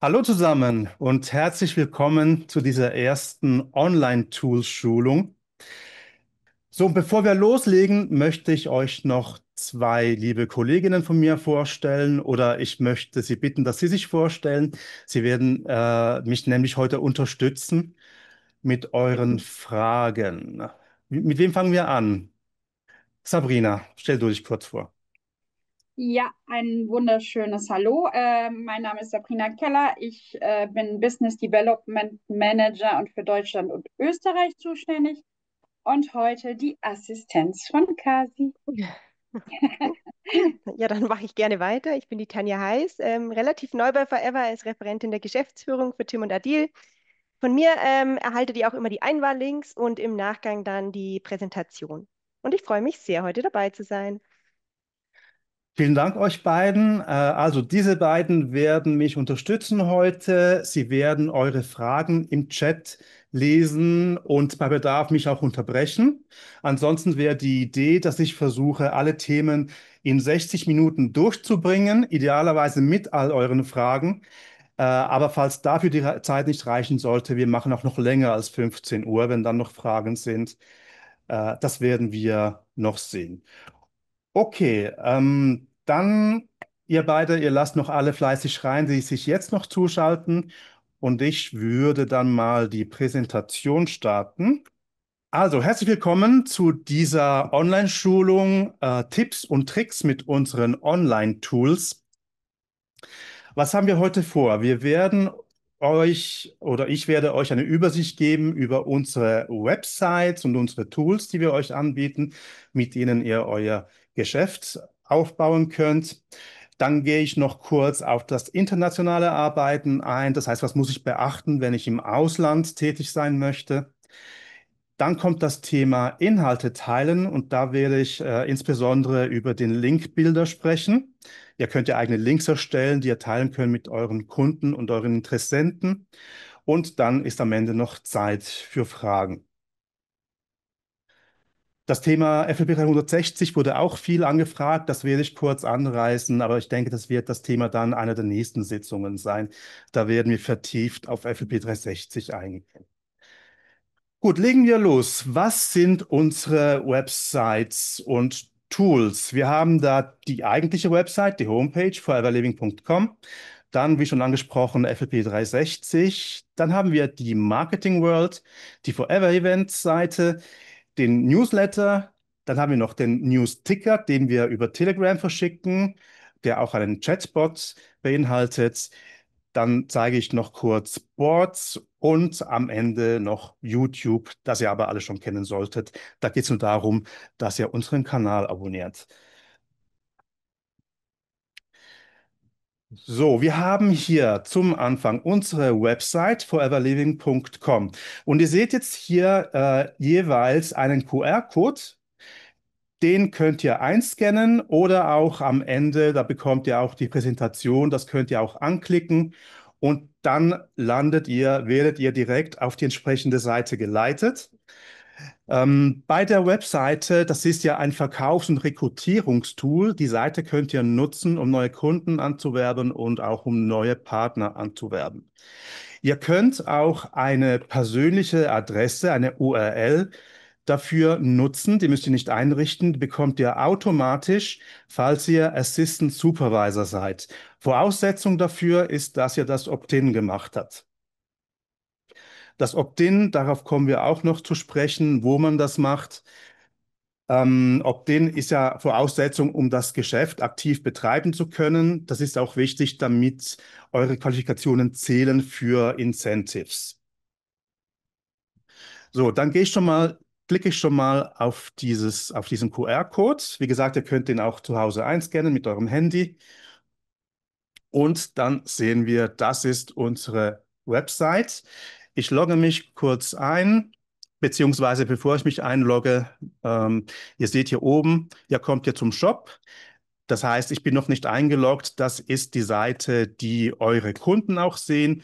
Hallo zusammen und herzlich willkommen zu dieser ersten Online-Tools-Schulung. So, und bevor wir loslegen, möchte ich euch noch zwei liebe Kolleginnen von mir vorstellen oder ich möchte Sie bitten, dass Sie sich vorstellen. Sie werden mich nämlich heute unterstützen mit euren Fragen. Mit wem fangen wir an? Sabrina, stell du dich kurz vor. Ja, ein wunderschönes Hallo. Mein Name ist Sabrina Keller. Ich bin Business Development Manager und für Deutschland und Österreich zuständig und heute die Assistenz von Kasi. Ja, dann mache ich gerne weiter. Ich bin die Tanja Heiß, relativ neu bei Forever als Referentin der Geschäftsführung für Tim und Adil. Von mir erhaltet ihr auch immer die Einwahllinks und im Nachgang dann die Präsentation. Und ich freue mich sehr, heute dabei zu sein. Vielen Dank euch beiden. Also diese beiden werden mich unterstützen heute. Sie werden eure Fragen im Chat lesen und bei Bedarf mich auch unterbrechen. Ansonsten wäre die Idee, dass ich versuche, alle Themen in 60 Minuten durchzubringen, idealerweise mit all euren Fragen. Aber falls dafür die Zeit nicht reichen sollte, wir machen auch noch länger als 15 Uhr, wenn dann noch Fragen sind. Das werden wir noch sehen. Okay, dann ihr beide, ihr lasst noch alle fleißig rein, die sich jetzt noch zuschalten. Und ich würde dann mal die Präsentation starten. Also, herzlich willkommen zu dieser Online-Schulung, Tipps und Tricks mit unseren Online-Tools. Was haben wir heute vor? Wir werden euch oder ich werde euch eine Übersicht geben über unsere Websites und unsere Tools, die wir euch anbieten, mit denen ihr euer Geschäft aufbauen könnt. Dann gehe ich noch kurz auf das internationale Arbeiten ein. Das heißt, was muss ich beachten, wenn ich im Ausland tätig sein möchte? Dann kommt das Thema Inhalte teilen und da werde ich insbesondere über den Linkbuilder sprechen. Ihr könnt ja eigene Links erstellen, die ihr teilen könnt mit euren Kunden und euren Interessenten. Und dann ist am Ende noch Zeit für Fragen. Das Thema FLP 360 wurde auch viel angefragt. Das werde ich kurz anreißen, aber ich denke, das wird das Thema dann einer der nächsten Sitzungen sein. Da werden wir vertieft auf FLP 360 eingehen. Gut, legen wir los. Was sind unsere Websites und Tools? Wir haben da die eigentliche Website, die Homepage foreverliving.com. Dann, wie schon angesprochen, FLP 360. Dann haben wir die Marketing World, die Forever Events Seite, den Newsletter. Dann haben wir noch den News Ticker, den wir über Telegram verschicken, der auch einen Chatbot beinhaltet. Dann zeige ich noch kurz Boards und am Ende noch YouTube, das ihr aber alle schon kennen solltet. Da geht es nur darum, dass ihr unseren Kanal abonniert. So, wir haben hier zum Anfang unsere Website foreverliving.com und ihr seht jetzt hier jeweils einen QR-Code. Den könnt ihr einscannen oder auch am Ende, da bekommt ihr auch die Präsentation, das könnt ihr auch anklicken und dann werdet ihr direkt auf die entsprechende Seite geleitet. Bei der Webseite, das ist ja ein Verkaufs- und Rekrutierungstool. Die Seite könnt ihr nutzen, um neue Kunden anzuwerben und auch um neue Partner anzuwerben. Ihr könnt auch eine persönliche Adresse, eine URL dafür nutzen. Die müsst ihr nicht einrichten, die bekommt ihr automatisch, falls ihr Assistant Supervisor seid. Voraussetzung dafür ist, dass ihr das Opt-in gemacht habt. Das Opt-in, darauf kommen wir auch noch zu sprechen, wo man das macht. Opt-in ist ja Voraussetzung, um das Geschäft aktiv betreiben zu können. Das ist auch wichtig, damit eure Qualifikationen zählen für Incentives. So, dann klicke ich schon mal auf diesen QR-Code. Wie gesagt, ihr könnt den auch zu Hause einscannen mit eurem Handy. Und dann sehen wir, das ist unsere Website. Ich logge mich kurz ein, beziehungsweise bevor ich mich einlogge, ihr seht hier oben, ihr kommt hier zum Shop. Das heißt, ich bin noch nicht eingeloggt. Das ist die Seite, die eure Kunden auch sehen,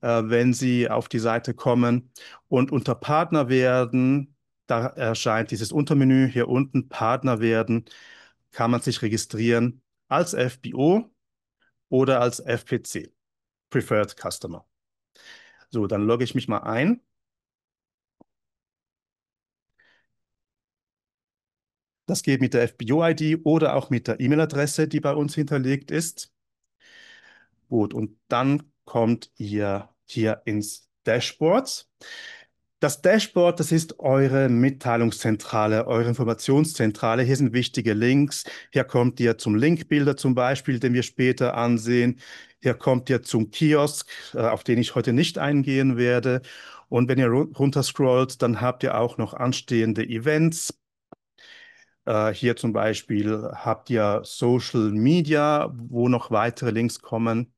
wenn sie auf die Seite kommen. Und unter Partner werden, da erscheint dieses Untermenü hier unten, Partner werden, kann man sich registrieren als FBO oder als FPC. Preferred Customer. So, dann logge ich mich mal ein. Das geht mit der FBO-ID oder auch mit der E-Mail-Adresse, die bei uns hinterlegt ist. Gut, und dann kommt ihr hier ins Dashboard. Das Dashboard, das ist eure Mitteilungszentrale, eure Informationszentrale. Hier sind wichtige Links. Hier kommt ihr zum Linkbuilder zum Beispiel, den wir später ansehen. Hier kommt ihr zum Kiosk, auf den ich heute nicht eingehen werde. Und wenn ihr runterscrollt, dann habt ihr auch noch anstehende Events. Hier zum Beispiel habt ihr Social Media, wo noch weitere Links kommen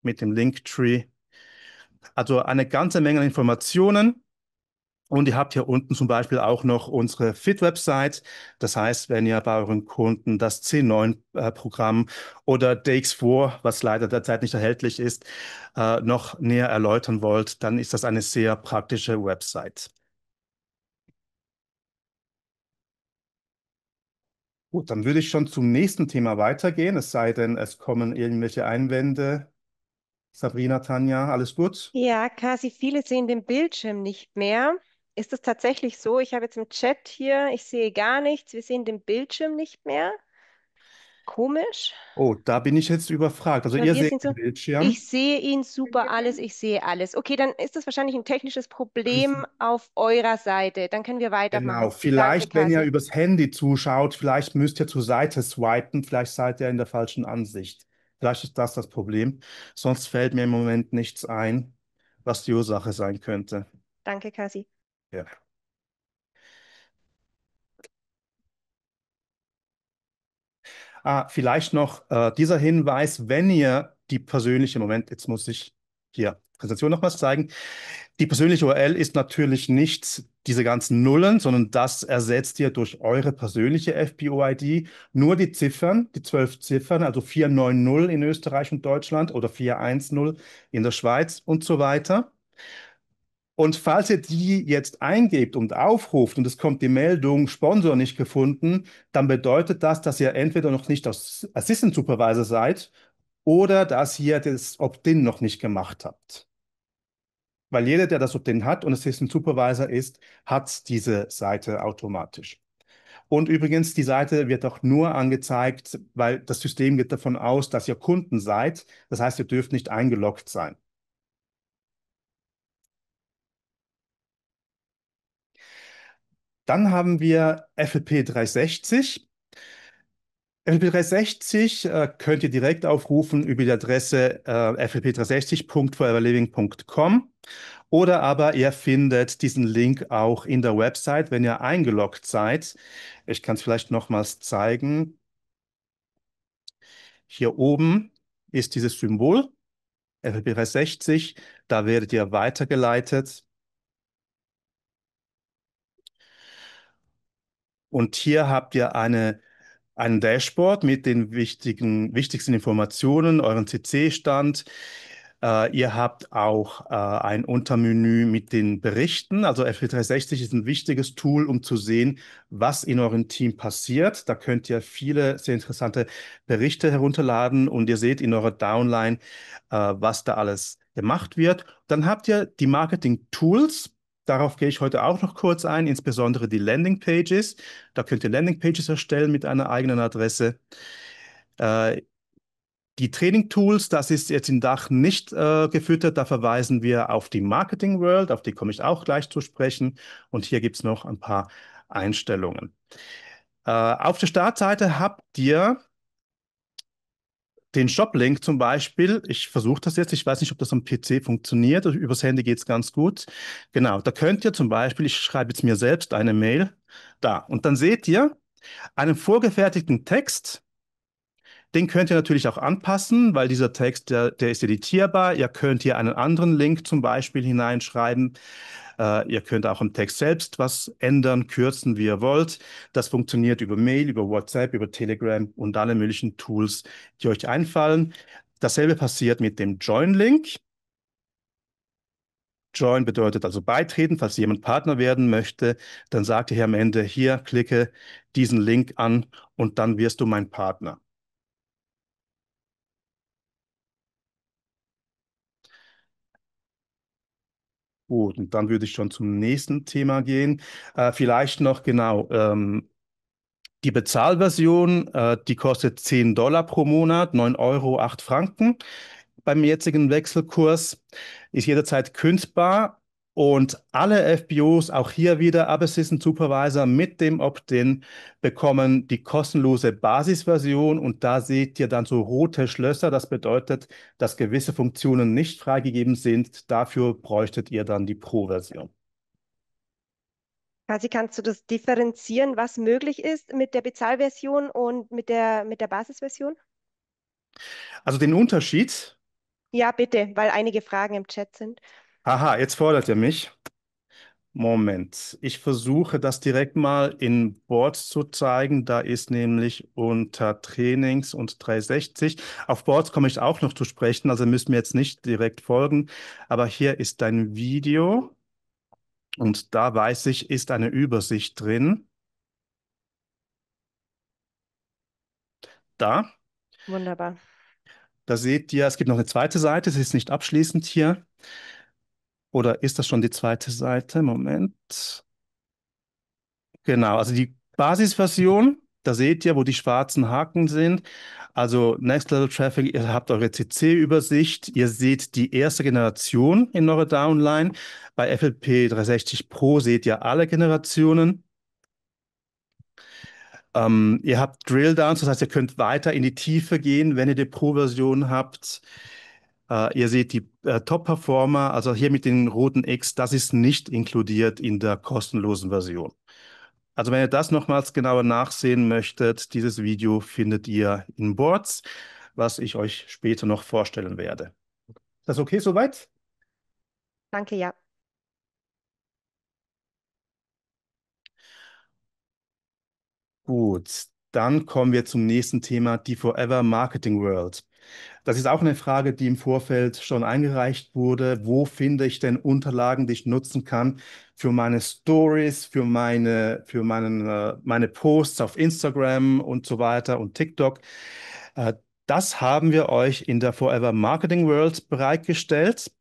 mit dem Linktree. Also eine ganze Menge an Informationen. Und ihr habt hier unten zum Beispiel auch noch unsere Fit-Website. Das heißt, wenn ihr bei euren Kunden das C9-Programm oder DX4, was leider derzeit nicht erhältlich ist, noch näher erläutern wollt, dann ist das eine sehr praktische Website. Gut, dann würde ich schon zum nächsten Thema weitergehen, es sei denn, es kommen irgendwelche Einwände. Sabrina, Tanja, alles gut? Ja, Kasi, viele sehen den Bildschirm nicht mehr. Ist es tatsächlich so? Ich habe jetzt im Chat hier, ich sehe gar nichts. Wir sehen den Bildschirm nicht mehr. Komisch. Oh, da bin ich jetzt überfragt. Also Weil ihr wir seht sind so, den Bildschirm. ich sehe ihn super alles, ich sehe alles. Okay, dann ist das wahrscheinlich ein technisches Problem auf eurer Seite. Dann können wir Genau, weitermachen. Danke, vielleicht, wenn ihr Kasi. übers Handy zuschaut, vielleicht müsst ihr zur Seite swipen, vielleicht seid ihr in der falschen Ansicht. Vielleicht ist das das Problem. Sonst fällt mir im Moment nichts ein, was die Ursache sein könnte. Danke, Kasi. Ja. Vielleicht noch dieser Hinweis, wenn ihr die persönliche, Moment, jetzt muss ich hier Präsentation nochmals zeigen. Die persönliche URL ist natürlich nicht diese ganzen Nullen, sondern das ersetzt ihr durch eure persönliche FPO-ID. Nur die Ziffern, die 12 Ziffern, also 490 in Österreich und Deutschland oder 410 in der Schweiz und so weiter. Und falls ihr die jetzt eingebt und aufruft und es kommt die Meldung Sponsor nicht gefunden, dann bedeutet das, dass ihr entweder noch nicht aus Assistant Supervisor seid oder dass ihr das Opt-in noch nicht gemacht habt. Weil jeder, der das Opt-in hat und Assistant Supervisor ist, hat diese Seite automatisch. Und übrigens, die Seite wird auch nur angezeigt, weil das System geht davon aus, dass ihr Kunden seid. Das heißt, ihr dürft nicht eingeloggt sein. Dann haben wir FLP 360. FLP 360 könnt ihr direkt aufrufen über die Adresse flp360.foreverliving.com oder aber ihr findet diesen Link auch in der Website, wenn ihr eingeloggt seid. Ich kann es vielleicht nochmals zeigen. Hier oben ist dieses Symbol FLP 360. Da werdet ihr weitergeleitet. Und hier habt ihr ein Dashboard mit den wichtigsten Informationen, euren CC-Stand. Ihr habt auch ein Untermenü mit den Berichten. Also FP360 ist ein wichtiges Tool, um zu sehen, was in eurem Team passiert. Da könnt ihr viele sehr interessante Berichte herunterladen und ihr seht in eurer Downline, was da alles gemacht wird. Dann habt ihr die Marketing-Tools. Darauf gehe ich heute auch noch kurz ein, insbesondere die Landing-Pages. Da könnt ihr Landing-Pages erstellen mit einer eigenen Adresse. Äh, Die Training-Tools, das ist jetzt im Dach nicht gefüttert. Da verweisen wir auf die Marketing World, auf die komme ich auch gleich zu sprechen. Und hier gibt es noch ein paar Einstellungen. Auf der Startseite habt ihr den Shop-Link zum Beispiel. Ich versuche das jetzt. Ich weiß nicht, ob das am PC funktioniert. Übers Handy geht es ganz gut. Genau, da könnt ihr zum Beispiel, ich schreibe jetzt mir selbst eine Mail, da. Und dann seht ihr einen vorgefertigten Text. Den könnt ihr natürlich auch anpassen, weil dieser Text, der ist editierbar. Ihr könnt hier einen anderen Link zum Beispiel hineinschreiben. Ihr könnt auch im Text selbst was ändern, kürzen, wie ihr wollt. Das funktioniert über Mail, über WhatsApp, über Telegram und alle möglichen Tools, die euch einfallen. Dasselbe passiert mit dem Join-Link. Join bedeutet also beitreten, falls jemand Partner werden möchte, dann sagt ihr hier am Ende, hier klicke diesen Link an und dann wirst du mein Partner. Gut, und dann würde ich schon zum nächsten Thema gehen. Vielleicht noch genau. Die Bezahlversion, die kostet $10 pro Monat, 9 Euro, 8 Franken beim jetzigen Wechselkurs, ist jederzeit kündbar und alle FBOs, auch hier wieder App Assistant Supervisor mit dem Opt-in, bekommen die kostenlose Basisversion und da seht ihr dann so rote Schlösser. Das bedeutet, dass gewisse Funktionen nicht freigegeben sind. Dafür bräuchtet ihr dann die Pro-Version. Quasi kannst du das differenzieren, was möglich ist mit der Bezahlversion und mit der Basisversion? Also den Unterschied, Ja, bitte, weil einige Fragen im Chat sind. aha, jetzt fordert ihr mich. Moment, ich versuche das direkt mal in Boards zu zeigen. Da ist nämlich unter Trainings und 360. Auf Boards komme ich auch noch zu sprechen, also müsst mir jetzt nicht direkt folgen. Aber hier ist ein Video und da weiß ich, ist eine Übersicht drin. Da, Wunderbar. da seht ihr, es gibt noch eine zweite Seite, es ist nicht abschließend hier. Oder ist das schon die zweite Seite? Moment. Genau, also die Basisversion, da seht ihr, wo die schwarzen Haken sind. Also Next Level Traffic, ihr habt eure CC-Übersicht, ihr seht die erste Generation in eurer Downline. Bei FLP 360 Pro seht ihr alle Generationen. Ihr habt Drill Downs, das heißt, ihr könnt weiter in die Tiefe gehen, wenn ihr die Pro-Version habt. Ihr seht die Top-Performer, also hier mit den roten X, das ist nicht inkludiert in der kostenlosen Version. Also wenn ihr das nochmals genauer nachsehen möchtet, dieses Video findet ihr in Boards, was ich euch später noch vorstellen werde. Ist das okay soweit? Danke, ja. Gut, dann kommen wir zum nächsten Thema, die Forever Marketing World. Das ist auch eine Frage, die im Vorfeld schon eingereicht wurde. Wo finde ich denn Unterlagen, die ich nutzen kann für meine Stories, meine Posts auf Instagram und so weiter und TikTok? Äh, Das haben wir euch in der Forever Marketing World bereitgestellt.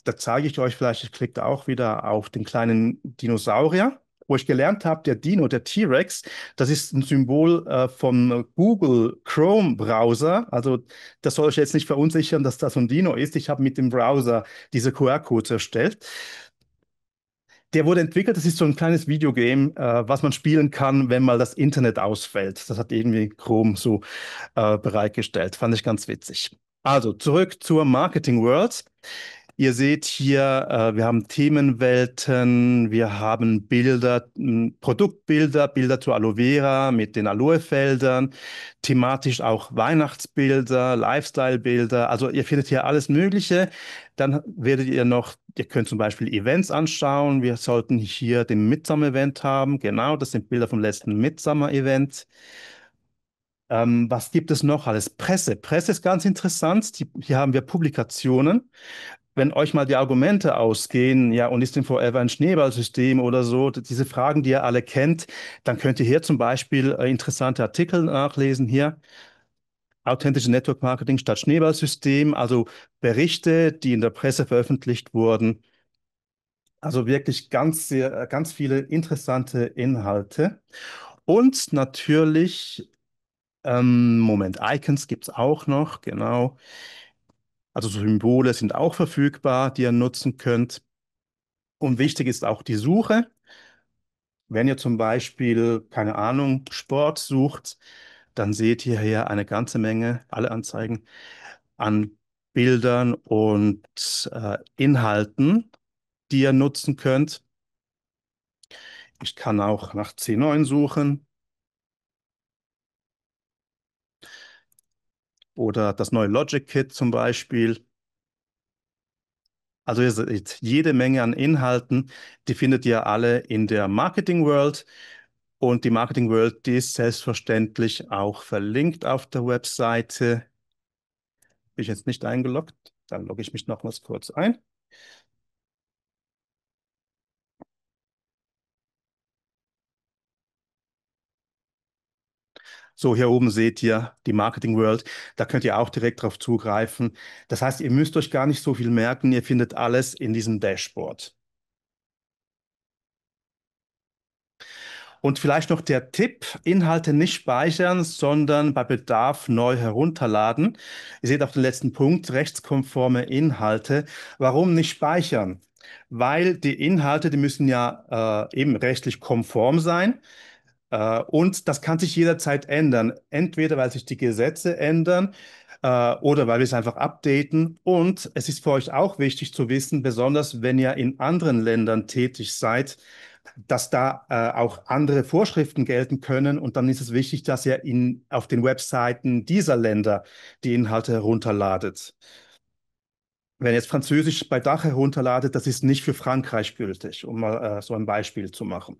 Da zeige ich euch vielleicht, ich klicke da auch wieder auf den kleinen Dinosaurier, wo ich gelernt habe, der Dino, der T-Rex, das ist ein Symbol vom Google Chrome Browser. Also das soll euch jetzt nicht verunsichern, dass das so ein Dino ist. Ich habe mit dem Browser diese QR-Codes erstellt. Der wurde entwickelt, das ist so ein kleines Videogame, was man spielen kann, wenn mal das Internet ausfällt. Das hat irgendwie Chrome so bereitgestellt. Fand ich ganz witzig. Also zurück zur Marketing World. Ihr seht hier, wir haben Themenwelten, wir haben Bilder, Produktbilder, Bilder zur Aloe Vera mit den Aloe-Feldern, thematisch auch Weihnachtsbilder, Lifestyle-Bilder. Also ihr findet hier alles Mögliche. Dann werdet ihr noch, ihr könnt zum Beispiel Events anschauen. Wir sollten hier den Midsummer-Event haben. Genau, das sind Bilder vom letzten Midsummer-Event. Was gibt es noch alles? Presse. Presse ist ganz interessant. Hier haben wir Publikationen. Wenn euch mal die Argumente ausgehen, ja, und ist denn Forever ein Schneeballsystem oder so, diese Fragen, die ihr alle kennt, dann könnt ihr hier zum Beispiel interessante Artikel nachlesen. Hier, authentische Network Marketing statt Schneeballsystem, also Berichte, die in der Presse veröffentlicht wurden. Also wirklich ganz viele interessante Inhalte. Und natürlich, Moment, Icons gibt es auch noch, genau. Also Symbole sind auch verfügbar, die ihr nutzen könnt. Und wichtig ist auch die Suche. Wenn ihr zum Beispiel, keine Ahnung, Sport sucht, dann seht ihr hier eine ganze Menge, alle Anzeigen an Bildern und Inhalten, die ihr nutzen könnt. Ich kann auch nach C9 suchen oder das neue Logic Kit zum Beispiel. Also ihr seht jede Menge an Inhalten, die findet ihr alle in der Marketing World. Und die Marketing World, die ist selbstverständlich auch verlinkt auf der Webseite. Bin ich jetzt nicht eingeloggt? Dann logge ich mich nochmals kurz ein. So, hier oben seht ihr die Marketing World. Da könnt ihr auch direkt drauf zugreifen. Das heißt, ihr müsst euch gar nicht so viel merken. Ihr findet alles in diesem Dashboard. Und vielleicht noch der Tipp, Inhalte nicht speichern, sondern bei Bedarf neu herunterladen. Ihr seht auf den letzten Punkt, rechtskonforme Inhalte. Warum nicht speichern? Weil die Inhalte, die müssen ja eben rechtlich konform sein. Und das kann sich jederzeit ändern. Entweder weil sich die Gesetze ändern oder weil wir es einfach updaten. Und es ist für euch auch wichtig zu wissen, besonders wenn ihr in anderen Ländern tätig seid, dass da auch andere Vorschriften gelten können. Und dann ist es wichtig, dass ihr auf den Webseiten dieser Länder die Inhalte herunterladet. Wenn ihr jetzt Französisch bei Dach herunterladet, das ist nicht für Frankreich gültig, um mal so ein Beispiel zu machen.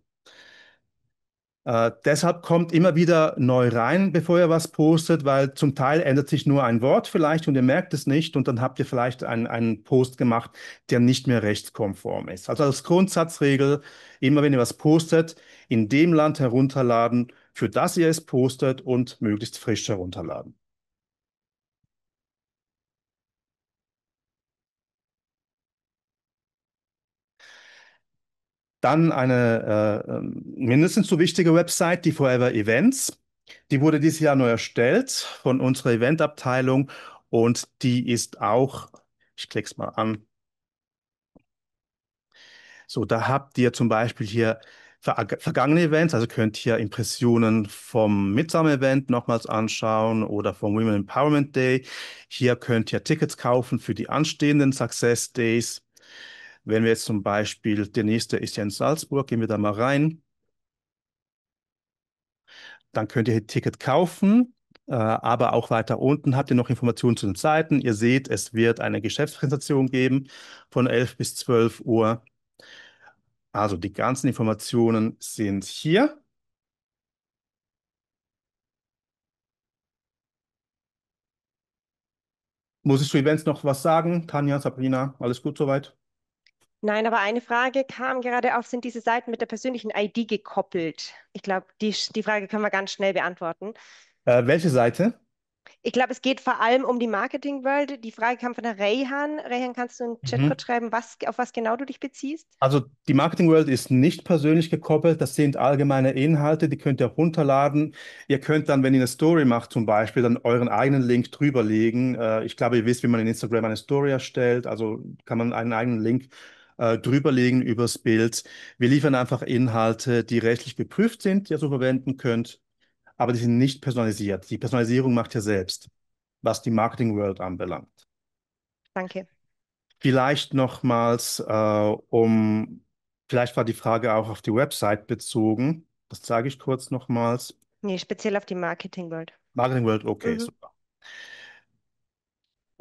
Deshalb kommt immer wieder neu rein, bevor ihr was postet, weil zum Teil ändert sich nur ein Wort vielleicht und ihr merkt es nicht und dann habt ihr vielleicht einen Post gemacht, der nicht mehr rechtskonform ist. Also als Grundsatzregel, immer wenn ihr was postet, in dem Land herunterladen, für das ihr es postet und möglichst frisch herunterladen. Dann eine mindestens so wichtige Website, die Forever Events. Die wurde dieses Jahr neu erstellt von unserer Eventabteilung und die ist auch, ich klicke es mal an, so, da habt ihr zum Beispiel hier vergangene Events, also könnt ihr Impressionen vom Midsummer-Event nochmals anschauen oder vom Women Empowerment Day. Hier könnt ihr Tickets kaufen für die anstehenden Success Days. Wenn wir jetzt zum Beispiel, der nächste ist ja in Salzburg, gehen wir da mal rein. Dann könnt ihr ein Ticket kaufen, aber auch weiter unten habt ihr noch Informationen zu den Zeiten. Ihr seht, es wird eine Geschäftspräsentation geben von 11 bis 12 Uhr. Also die ganzen Informationen sind hier. Muss ich zu Events noch was sagen? Tanja, Sabrina, alles gut soweit? Nein, aber eine Frage kam gerade auf, sind diese Seiten mit der persönlichen ID gekoppelt? Ich glaube, die Frage können wir ganz schnell beantworten. Welche Seite? Ich glaube, es geht vor allem um die Marketing World. Die Frage kam von der Rayhan. Rayhan, kannst du in den Chat Mhm. kurz schreiben, auf was genau du dich beziehst? Also die Marketing World ist nicht persönlich gekoppelt, das sind allgemeine Inhalte, die könnt ihr runterladen. Ihr könnt dann, wenn ihr eine Story macht zum Beispiel, dann euren eigenen Link drüberlegen. Ich glaube, ihr wisst, wie man in Instagram eine Story erstellt, also kann man einen eigenen Link drüberlegen übers Bild. Wir liefern einfach Inhalte, die rechtlich geprüft sind, die ihr so verwenden könnt, aber die sind nicht personalisiert. Die Personalisierung macht ihr selbst, was die Marketing World anbelangt. Danke. Vielleicht nochmals, vielleicht war die Frage auch auf die Website bezogen. Das zeige ich kurz nochmals. Nee, speziell auf die Marketing World. Marketing World, okay, Mhm. super.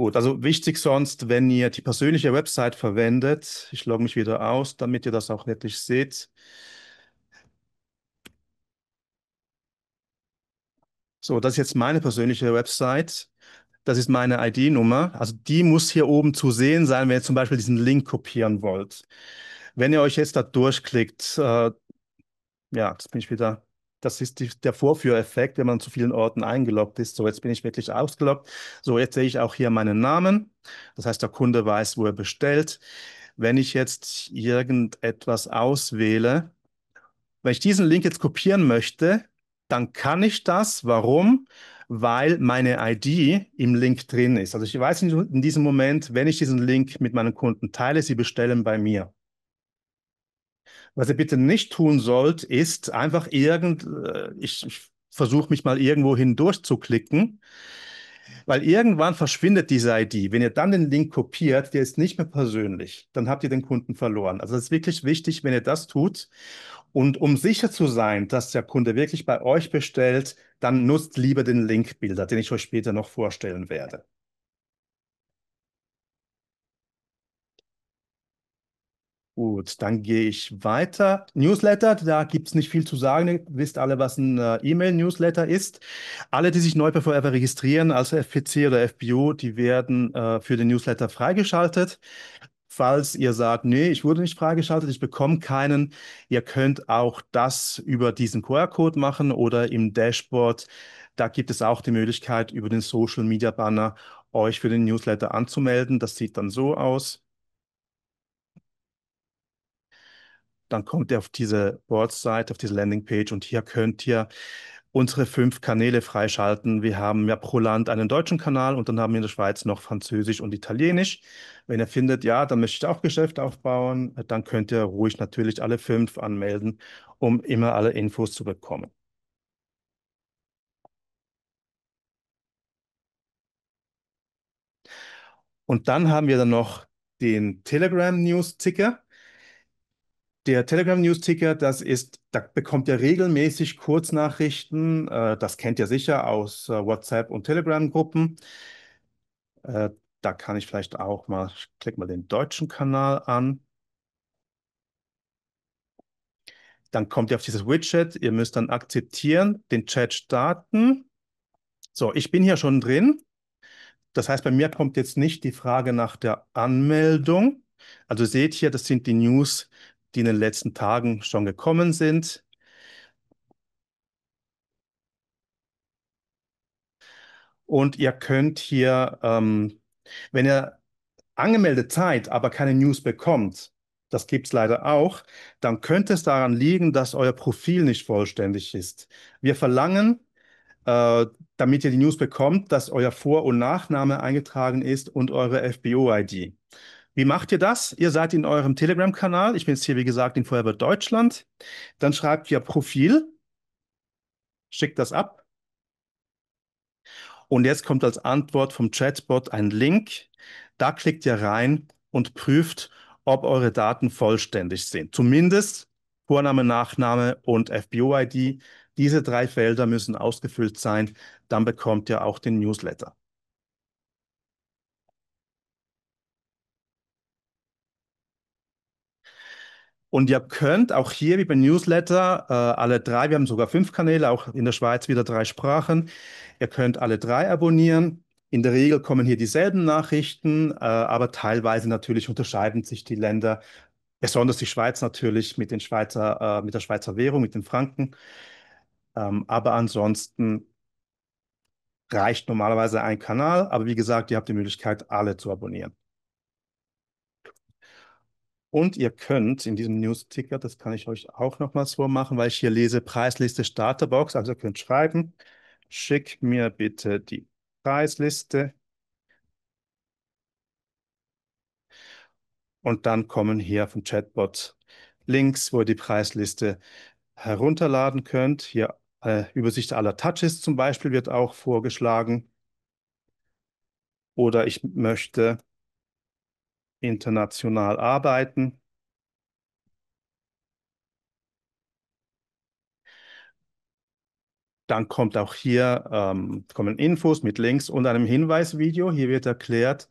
Gut, also wichtig sonst, wenn ihr die persönliche Website verwendet, ich logge mich wieder aus, damit ihr das auch wirklich seht. So, das ist jetzt meine persönliche Website. Das ist meine ID-Nummer. Also die muss hier oben zu sehen sein, wenn ihr zum Beispiel diesen Link kopieren wollt. Wenn ihr euch jetzt da durchklickt, ja, jetzt bin ich wieder. Das ist der Vorführeffekt, wenn man zu vielen Orten eingeloggt ist. So, jetzt bin ich wirklich ausgeloggt. So, jetzt sehe ich auch hier meinen Namen. Das heißt, der Kunde weiß, wo er bestellt. Wenn ich jetzt irgendetwas auswähle, wenn ich diesen Link jetzt kopieren möchte, dann kann ich das. Warum? Weil meine ID im Link drin ist. Also ich weiß in diesem Moment, wenn ich diesen Link mit meinen Kunden teile, sie bestellen bei mir. Was ihr bitte nicht tun sollt, ist einfach ich versuche mich mal irgendwo hindurch zu klicken, weil irgendwann verschwindet diese ID. Wenn ihr dann den Link kopiert, der ist nicht mehr persönlich, dann habt ihr den Kunden verloren. Also es ist wirklich wichtig, wenn ihr das tut. Und um sicher zu sein, dass der Kunde wirklich bei euch bestellt, dann nutzt lieber den Linkbilder, den ich euch später noch vorstellen werde. Gut, dann gehe ich weiter. Newsletter, da gibt es nicht viel zu sagen. Ihr wisst alle, was ein E-Mail-Newsletter ist. Alle, die sich neu bei Forever registrieren, also FPC oder FBO, die werden für den Newsletter freigeschaltet. Falls ihr sagt, nee, ich wurde nicht freigeschaltet, ich bekomme keinen, ihr könnt auch das über diesen QR-Code machen oder im Dashboard Da gibt es auch die Möglichkeit, über den Social Media Banner euch für den Newsletter anzumelden. Das sieht dann so aus. Dann kommt ihr auf diese Board-Seite, auf diese Landingpage und hier könnt ihr unsere 5 Kanäle freischalten. Wir haben ja pro Land einen deutschen Kanal und dann haben wir in der Schweiz noch Französisch und Italienisch. Wenn ihr findet, ja, da möchte ich auch Geschäft aufbauen, dann könnt ihr ruhig natürlich alle 5 anmelden, um immer alle Infos zu bekommen. Und dann haben wir dann noch den Telegram News Ticker. Der Telegram News Ticker, da bekommt ihr regelmäßig Kurznachrichten. Das kennt ihr sicher aus WhatsApp und Telegram-Gruppen. Äh, Da kann ich vielleicht auch mal, ich klicke mal den deutschen Kanal an. Dann kommt ihr auf dieses Widget. Ihr müsst dann akzeptieren, den Chat starten. So, ich bin hier schon drin. Das heißt, bei mir kommt jetzt nicht die Frage nach der Anmeldung. Also seht hier, das sind die News, die in den letzten Tagen schon gekommen sind. Und ihr könnt hier, wenn ihr angemeldet seid, aber keine News bekommt, das gibt es leider auch, dann könnte es daran liegen, dass euer Profil nicht vollständig ist. Wir verlangen, äh, damit ihr die News bekommt, dass euer Vor- und Nachname eingetragen ist und eure FBO-ID. Wie macht ihr das? Ihr seid in eurem Telegram-Kanal. Ich bin jetzt hier, wie gesagt, in Forever Deutschland. Dann schreibt ihr Profil, schickt das ab. Und jetzt kommt als Antwort vom Chatbot ein Link. Da klickt ihr rein und prüft, ob eure Daten vollständig sind. Zumindest Vorname, Nachname und FBO-ID. Diese 3 Felder müssen ausgefüllt sein. Dann bekommt ihr auch den Newsletter. Und ihr könnt auch hier wie beim Newsletter alle 3, wir haben sogar 5 Kanäle, auch in der Schweiz wieder 3 Sprachen. Ihr könnt alle 3 abonnieren. In der Regel kommen hier dieselben Nachrichten, aber teilweise natürlich unterscheiden sich die Länder, besonders die Schweiz natürlich mit der Schweizer Währung, mit den Franken. Aber ansonsten reicht normalerweise ein Kanal. Aber wie gesagt, ihr habt die Möglichkeit, alle zu abonnieren. Und ihr könnt in diesem News-Ticker, das kann ich euch auch nochmals vormachen, weil ich hier lese Preisliste Starterbox. Also ihr könnt schreiben, schick mir bitte die Preisliste. Und dann kommen hier vom Chatbot Links, wo ihr die Preisliste herunterladen könnt. Hier Übersicht aller Touches zum Beispiel wird auch vorgeschlagen. Oder ich möchte international arbeiten. Dann kommt auch hier kommen Infos mit Links und einem Hinweisvideo. Hier wird erklärt,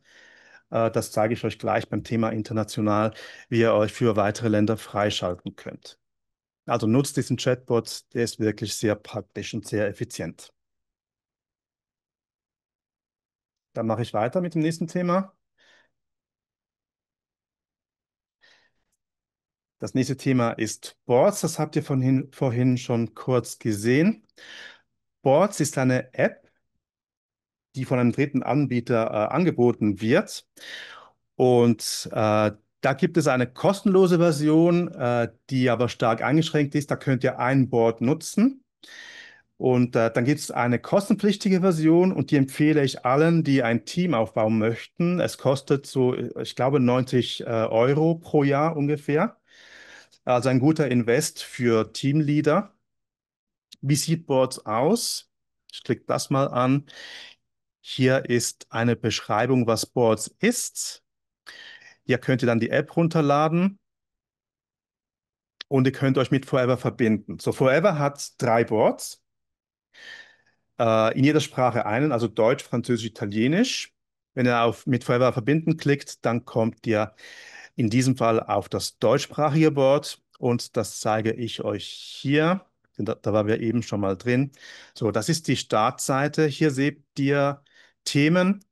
das zeige ich euch gleich beim Thema international, wie ihr euch für weitere Länder freischalten könnt. Also nutzt diesen Chatbot, der ist wirklich sehr praktisch und sehr effizient. Dann mache ich weiter mit dem nächsten Thema. Das nächste Thema ist Boards. Das habt ihr vorhin schon kurz gesehen. Boards ist eine App, die von einem dritten Anbieter angeboten wird. Und da gibt es eine kostenlose Version, die aber stark eingeschränkt ist. Da könnt ihr ein Board nutzen. Und dann gibt es eine kostenpflichtige Version und die empfehle ich allen, die ein Team aufbauen möchten. Es kostet so, ich glaube, 90 Euro pro Jahr ungefähr. Also ein guter Invest für Teamleader. Wie sieht Boards aus? Ich klicke das mal an. Hier ist eine Beschreibung, was Boards ist. Hier könnt ihr dann die App runterladen und ihr könnt euch mit Forever verbinden. So, Forever hat 3 Boards, in jeder Sprache einen, also Deutsch, Französisch, Italienisch. Wenn ihr auf mit Forever verbinden klickt, dann kommt ihr in diesem Fall auf das deutschsprachige Board und das zeige ich euch hier. Da waren wir eben schon mal drin. So, das ist die Startseite. Hier seht ihr Themen.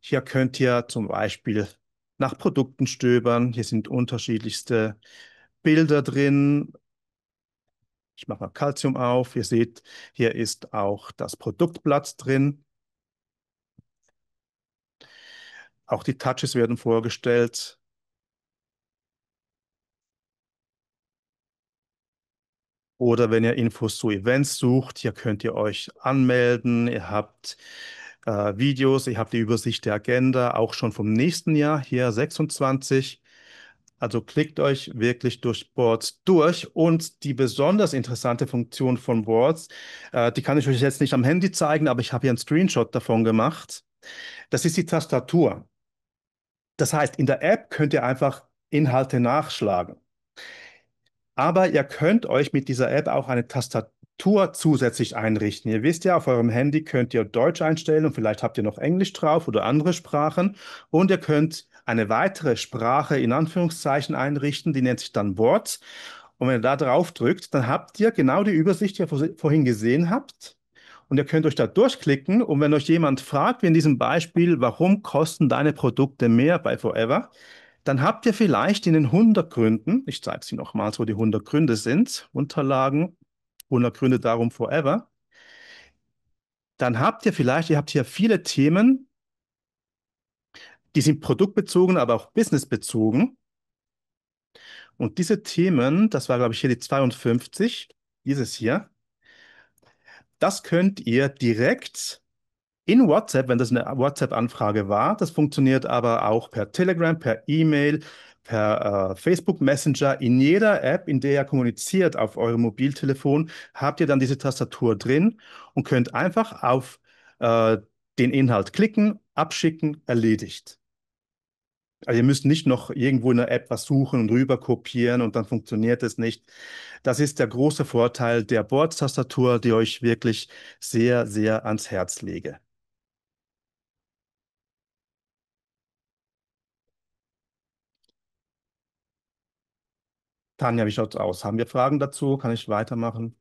Hier könnt ihr zum Beispiel nach Produkten stöbern. Hier sind unterschiedlichste Bilder drin. Ich mache mal Calcium auf. Ihr seht, hier ist auch das Produktblatt drin. Auch die Touches werden vorgestellt. Oder wenn ihr Infos zu Events sucht, hier könnt ihr euch anmelden. Ihr habt Videos, ihr habt die Übersicht der Agenda, auch schon vom nächsten Jahr, hier 26. Also klickt euch wirklich durch Boards durch. Und die besonders interessante Funktion von Boards, die kann ich euch jetzt nicht am Handy zeigen, aber ich habe hier einen Screenshot davon gemacht. Das ist die Tastatur. Das heißt, in der App könnt ihr einfach Inhalte nachschlagen. Aber ihr könnt euch mit dieser App auch eine Tastatur zusätzlich einrichten. Ihr wisst ja, auf eurem Handy könnt ihr Deutsch einstellen und vielleicht habt ihr noch Englisch drauf oder andere Sprachen. Und ihr könnt eine weitere Sprache in Anführungszeichen einrichten, die nennt sich dann Wort. Und wenn ihr da drauf drückt, dann habt ihr genau die Übersicht, die ihr vorhin gesehen habt. Und ihr könnt euch da durchklicken. Und wenn euch jemand fragt, wie in diesem Beispiel, warum kosten deine Produkte mehr bei Forever, dann habt ihr vielleicht in den 100 Gründen, ich zeige sie nochmals, wo die 100 Gründe sind, Unterlagen, 100 Gründe darum Forever, dann habt ihr vielleicht, ihr habt hier viele Themen, die sind produktbezogen, aber auch businessbezogen. Und diese Themen, das war, glaube ich, hier die 52, dieses hier, das könnt ihr direkt in WhatsApp, wenn das eine WhatsApp-Anfrage war. Das funktioniert aber auch per Telegram, per E-Mail, per Facebook Messenger. In jeder App, in der ihr kommuniziert auf eurem Mobiltelefon, habt ihr dann diese Tastatur drin und könnt einfach auf den Inhalt klicken, abschicken, erledigt. Also ihr müsst nicht noch irgendwo in der App was suchen und rüber kopieren und dann funktioniert es nicht. Das ist der große Vorteil der Bordtastatur, die euch wirklich sehr, sehr ans Herz lege. Tanja, wie schaut's aus? Haben wir Fragen dazu? Kann ich weitermachen?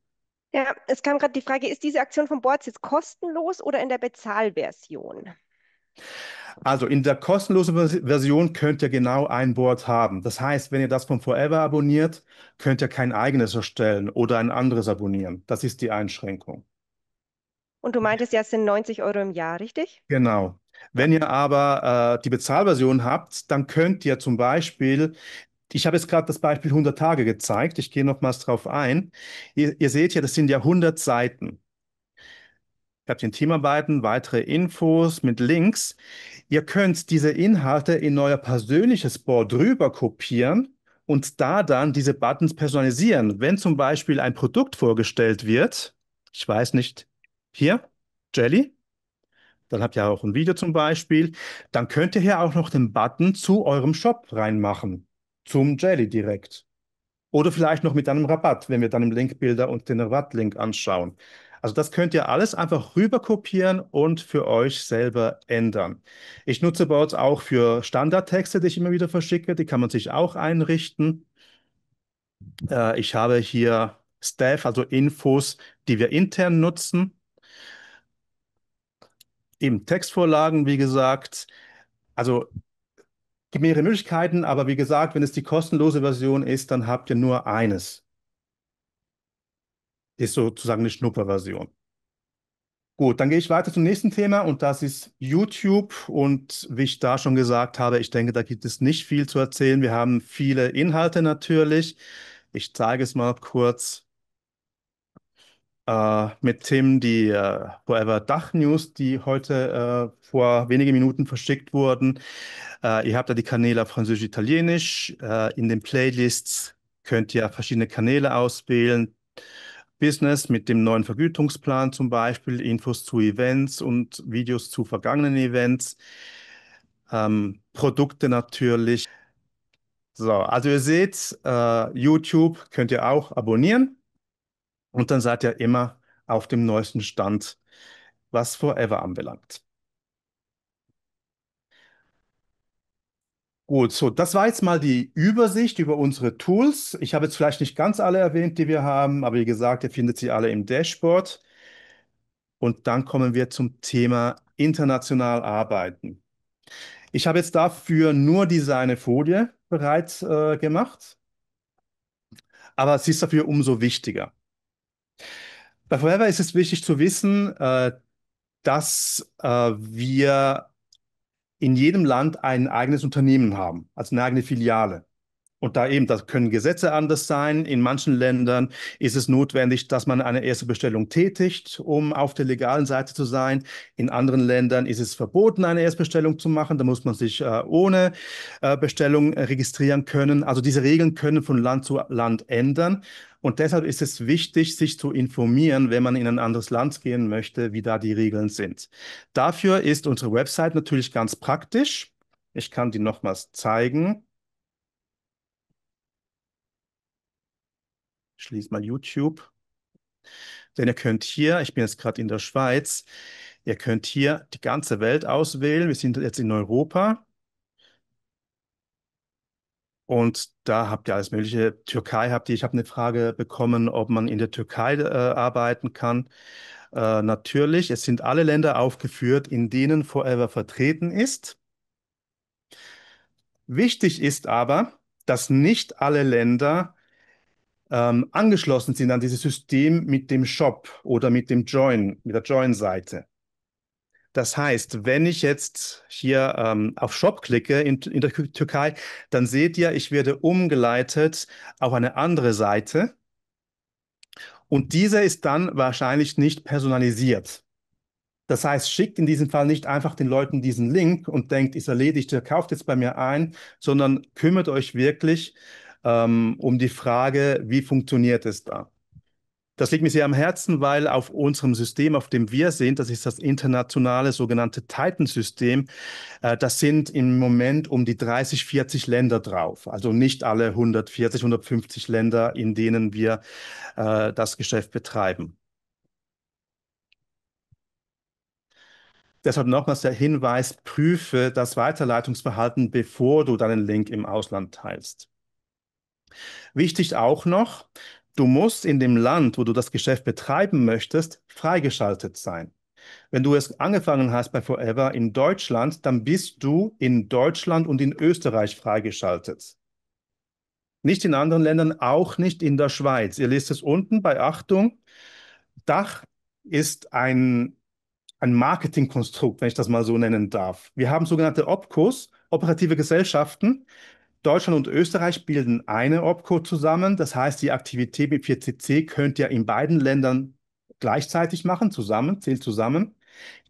Ja, es kam gerade die Frage, ist diese Aktion von Boards jetzt kostenlos oder in der Bezahlversion? Also in der kostenlosen Version könnt ihr genau ein Board haben. Das heißt, wenn ihr das von Forever abonniert, könnt ihr kein eigenes erstellen oder ein anderes abonnieren. Das ist die Einschränkung. Und du meintest ja, es sind 90 € im Jahr, richtig? Genau. Ja. Wenn ihr aber die Bezahlversion habt, dann könnt ihr zum Beispiel, ich habe jetzt gerade das Beispiel 100 Tage gezeigt, ich gehe nochmals drauf ein. Ihr seht ja, das sind ja 100 Seiten. Ihr habt den Teamarbeiten, weitere Infos mit Links. Ihr könnt diese Inhalte in euer persönliches Board rüber kopieren und da dann diese Buttons personalisieren. Wenn zum Beispiel ein Produkt vorgestellt wird, ich weiß nicht, hier, Jelly, dann habt ihr auch ein Video zum Beispiel, dann könnt ihr hier auch noch den Button zu eurem Shop reinmachen, zum Jelly direkt. Oder vielleicht noch mit einem Rabatt, wenn wir dann im Linkbilder und den Rabattlink anschauen. Also das könnt ihr alles einfach rüber kopieren und für euch selber ändern. Ich nutze Boards auch für Standardtexte, die ich immer wieder verschicke. Die kann man sich auch einrichten. Ich habe hier Staff, also Infos, die wir intern nutzen. Eben Textvorlagen, wie gesagt. Also gibt mehrere Möglichkeiten, aber wie gesagt, wenn es die kostenlose Version ist, dann habt ihr nur eines. Ist sozusagen eine Schnupperversion. Gut, dann gehe ich weiter zum nächsten Thema und das ist YouTube. Und wie ich da schon gesagt habe, ich denke, da gibt es nicht viel zu erzählen. Wir haben viele Inhalte natürlich. Ich zeige es mal kurz mit Tim, die Forever Dach News, die heute vor wenigen Minuten verschickt wurden. Ihr habt da die Kanäle auf Französisch, Italienisch. In den Playlists könnt ihr verschiedene Kanäle auswählen. Business mit dem neuen Vergütungsplan zum Beispiel, Infos zu Events und Videos zu vergangenen Events, Produkte natürlich. So, also ihr seht, YouTube könnt ihr auch abonnieren und dann seid ihr immer auf dem neuesten Stand, was Forever anbelangt. Gut, so, das war jetzt mal die Übersicht über unsere Tools. Ich habe jetzt vielleicht nicht ganz alle erwähnt, die wir haben, aber wie gesagt, ihr findet sie alle im Dashboard. Und dann kommen wir zum Thema international arbeiten. Ich habe jetzt dafür nur diese eine Folie bereit gemacht, aber es ist dafür umso wichtiger. Bei Forever ist es wichtig zu wissen, dass wir in jedem Land ein eigenes Unternehmen haben, also eine eigene Filiale. Und da eben, das können Gesetze anders sein. In manchen Ländern ist es notwendig, dass man eine erste Bestellung tätigt, um auf der legalen Seite zu sein. In anderen Ländern ist es verboten, eine Erstbestellung zu machen. Da muss man sich ohne Bestellung registrieren können. Also diese Regeln können von Land zu Land ändern. Und deshalb ist es wichtig, sich zu informieren, wenn man in ein anderes Land gehen möchte, wie da die Regeln sind. Dafür ist unsere Website natürlich ganz praktisch. Ich kann die nochmals zeigen. Schließ mal YouTube. Denn ihr könnt hier, ich bin jetzt gerade in der Schweiz, ihr könnt hier die ganze Welt auswählen. Wir sind jetzt in Europa und da habt ihr alles Mögliche. Türkei habt ihr. Ich habe eine Frage bekommen, ob man in der Türkei arbeiten kann. Natürlich, es sind alle Länder aufgeführt, in denen Forever vertreten ist. Wichtig ist aber, dass nicht alle Länder angeschlossen sind an dieses System mit dem Shop oder mit dem Join, mit der Join-Seite. Das heißt, wenn ich jetzt hier auf Shop klicke in der Türkei, dann seht ihr, ich werde umgeleitet auf eine andere Seite und diese ist dann wahrscheinlich nicht personalisiert. Das heißt, schickt in diesem Fall nicht einfach den Leuten diesen Link und denkt, ist erledigt, ihr kauft jetzt bei mir ein, sondern kümmert euch wirklich um die Frage, wie funktioniert es da? Das liegt mir sehr am Herzen, weil auf unserem System, auf dem wir sind, das ist das internationale sogenannte Titan-System, das sind im Moment um die 30, 40 Länder drauf. Also nicht alle 140, 150 Länder, in denen wir das Geschäft betreiben. Deshalb nochmals der Hinweis, prüfe das Weiterleitungsverhalten, bevor du deinen Link im Ausland teilst. Wichtig auch noch, du musst in dem Land, wo du das Geschäft betreiben möchtest, freigeschaltet sein. Wenn du es angefangen hast bei Forever in Deutschland, dann bist du in Deutschland und in Österreich freigeschaltet. Nicht in anderen Ländern, auch nicht in der Schweiz. Ihr lest es unten bei Achtung. Dach ist ein Marketingkonstrukt, wenn ich das mal so nennen darf. Wir haben sogenannte OpCos, operative Gesellschaften. Deutschland und Österreich bilden eine OpCo zusammen. Das heißt, die Aktivität mit 4CC könnt ihr in beiden Ländern gleichzeitig machen, zusammen, zählt zusammen.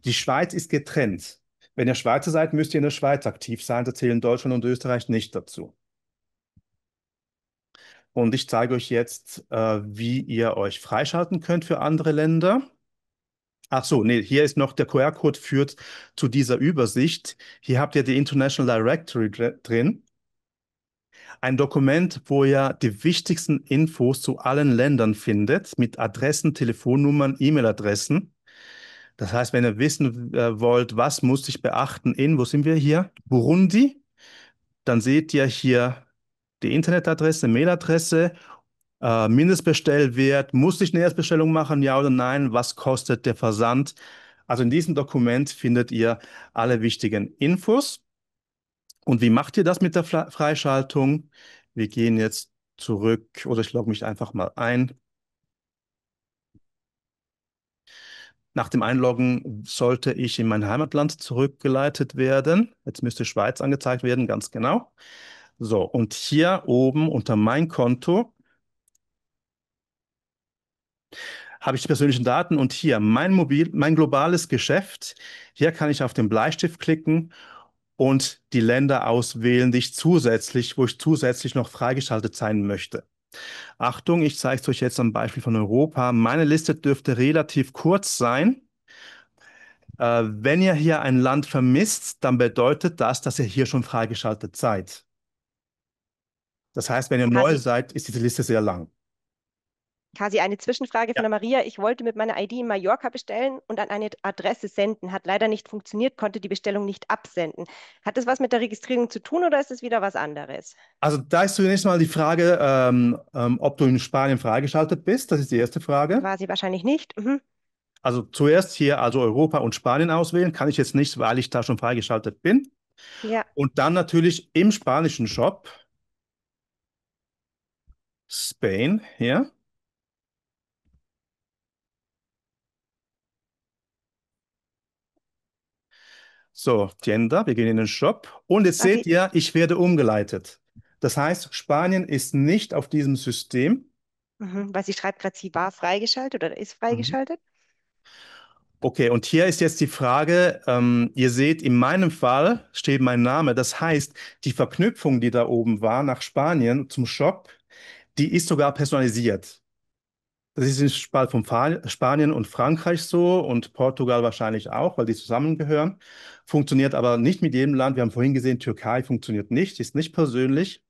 Die Schweiz ist getrennt. Wenn ihr Schweizer seid, müsst ihr in der Schweiz aktiv sein. Da zählen Deutschland und Österreich nicht dazu. Und ich zeige euch jetzt, wie ihr euch freischalten könnt für andere Länder. Ach so, nee, hier ist noch der QR-Code führt zu dieser Übersicht. Hier habt ihr die International Directory drin. Ein Dokument, wo ihr die wichtigsten Infos zu allen Ländern findet, mit Adressen, Telefonnummern, E-Mail-Adressen. Das heißt, wenn ihr wissen wollt, was muss ich beachten wo sind wir hier? Burundi, dann seht ihr hier die Internetadresse, Mailadresse, Mindestbestellwert, muss ich eine Erstbestellung machen, ja oder nein? Was kostet der Versand? Also in diesem Dokument findet ihr alle wichtigen Infos. Und wie macht ihr das mit der Freischaltung? Wir gehen jetzt zurück oder ich logge mich einfach mal ein. Nach dem Einloggen sollte ich in mein Heimatland zurückgeleitet werden. Jetzt müsste Schweiz angezeigt werden, ganz genau. So, und hier oben unter mein Konto habe ich die persönlichen Daten und hier mein globales Geschäft. Hier kann ich auf den Bleistift klicken und die Länder auswählen, wo ich zusätzlich noch freigeschaltet sein möchte. Achtung, ich zeige es euch jetzt am Beispiel von Europa. Meine Liste dürfte relativ kurz sein. Wenn ihr hier ein Land vermisst, dann bedeutet das, dass ihr hier schon freigeschaltet seid. Das heißt, wenn ihr neu Quasi, seid, ist diese Liste sehr lang. quasi eine Zwischenfrage von Ja. der Maria. Ich wollte mit meiner ID in Mallorca bestellen und an eine Adresse senden. Hat leider nicht funktioniert, konnte die Bestellung nicht absenden. Hat das was mit der Registrierung zu tun oder ist es wieder was anderes? Also da ist zunächst mal die Frage, ob du in Spanien freigeschaltet bist. Das ist die erste Frage. War sie wahrscheinlich nicht. Mhm. Also zuerst hier also Europa und Spanien auswählen. Kann ich jetzt nicht, weil ich da schon freigeschaltet bin. Ja, Und dann natürlich im spanischen Shop Spain hier. So, Tienda, wir gehen in den Shop und jetzt seht Okay. ihr, ich werde umgeleitet. Das heißt, Spanien ist nicht auf diesem System. Weil sie schreibt gerade, sie war freigeschaltet oder ist Mhm. freigeschaltet. Okay, und hier ist jetzt die Frage, ihr seht, in meinem Fall steht mein Name. Das heißt, die Verknüpfung, die da oben war nach Spanien zum Shop, die ist sogar personalisiert. Das ist im Fall von Spanien und Frankreich so und Portugal wahrscheinlich auch, weil die zusammengehören. Funktioniert aber nicht mit jedem Land. Wir haben vorhin gesehen, Türkei funktioniert nicht, ist nicht persönlich.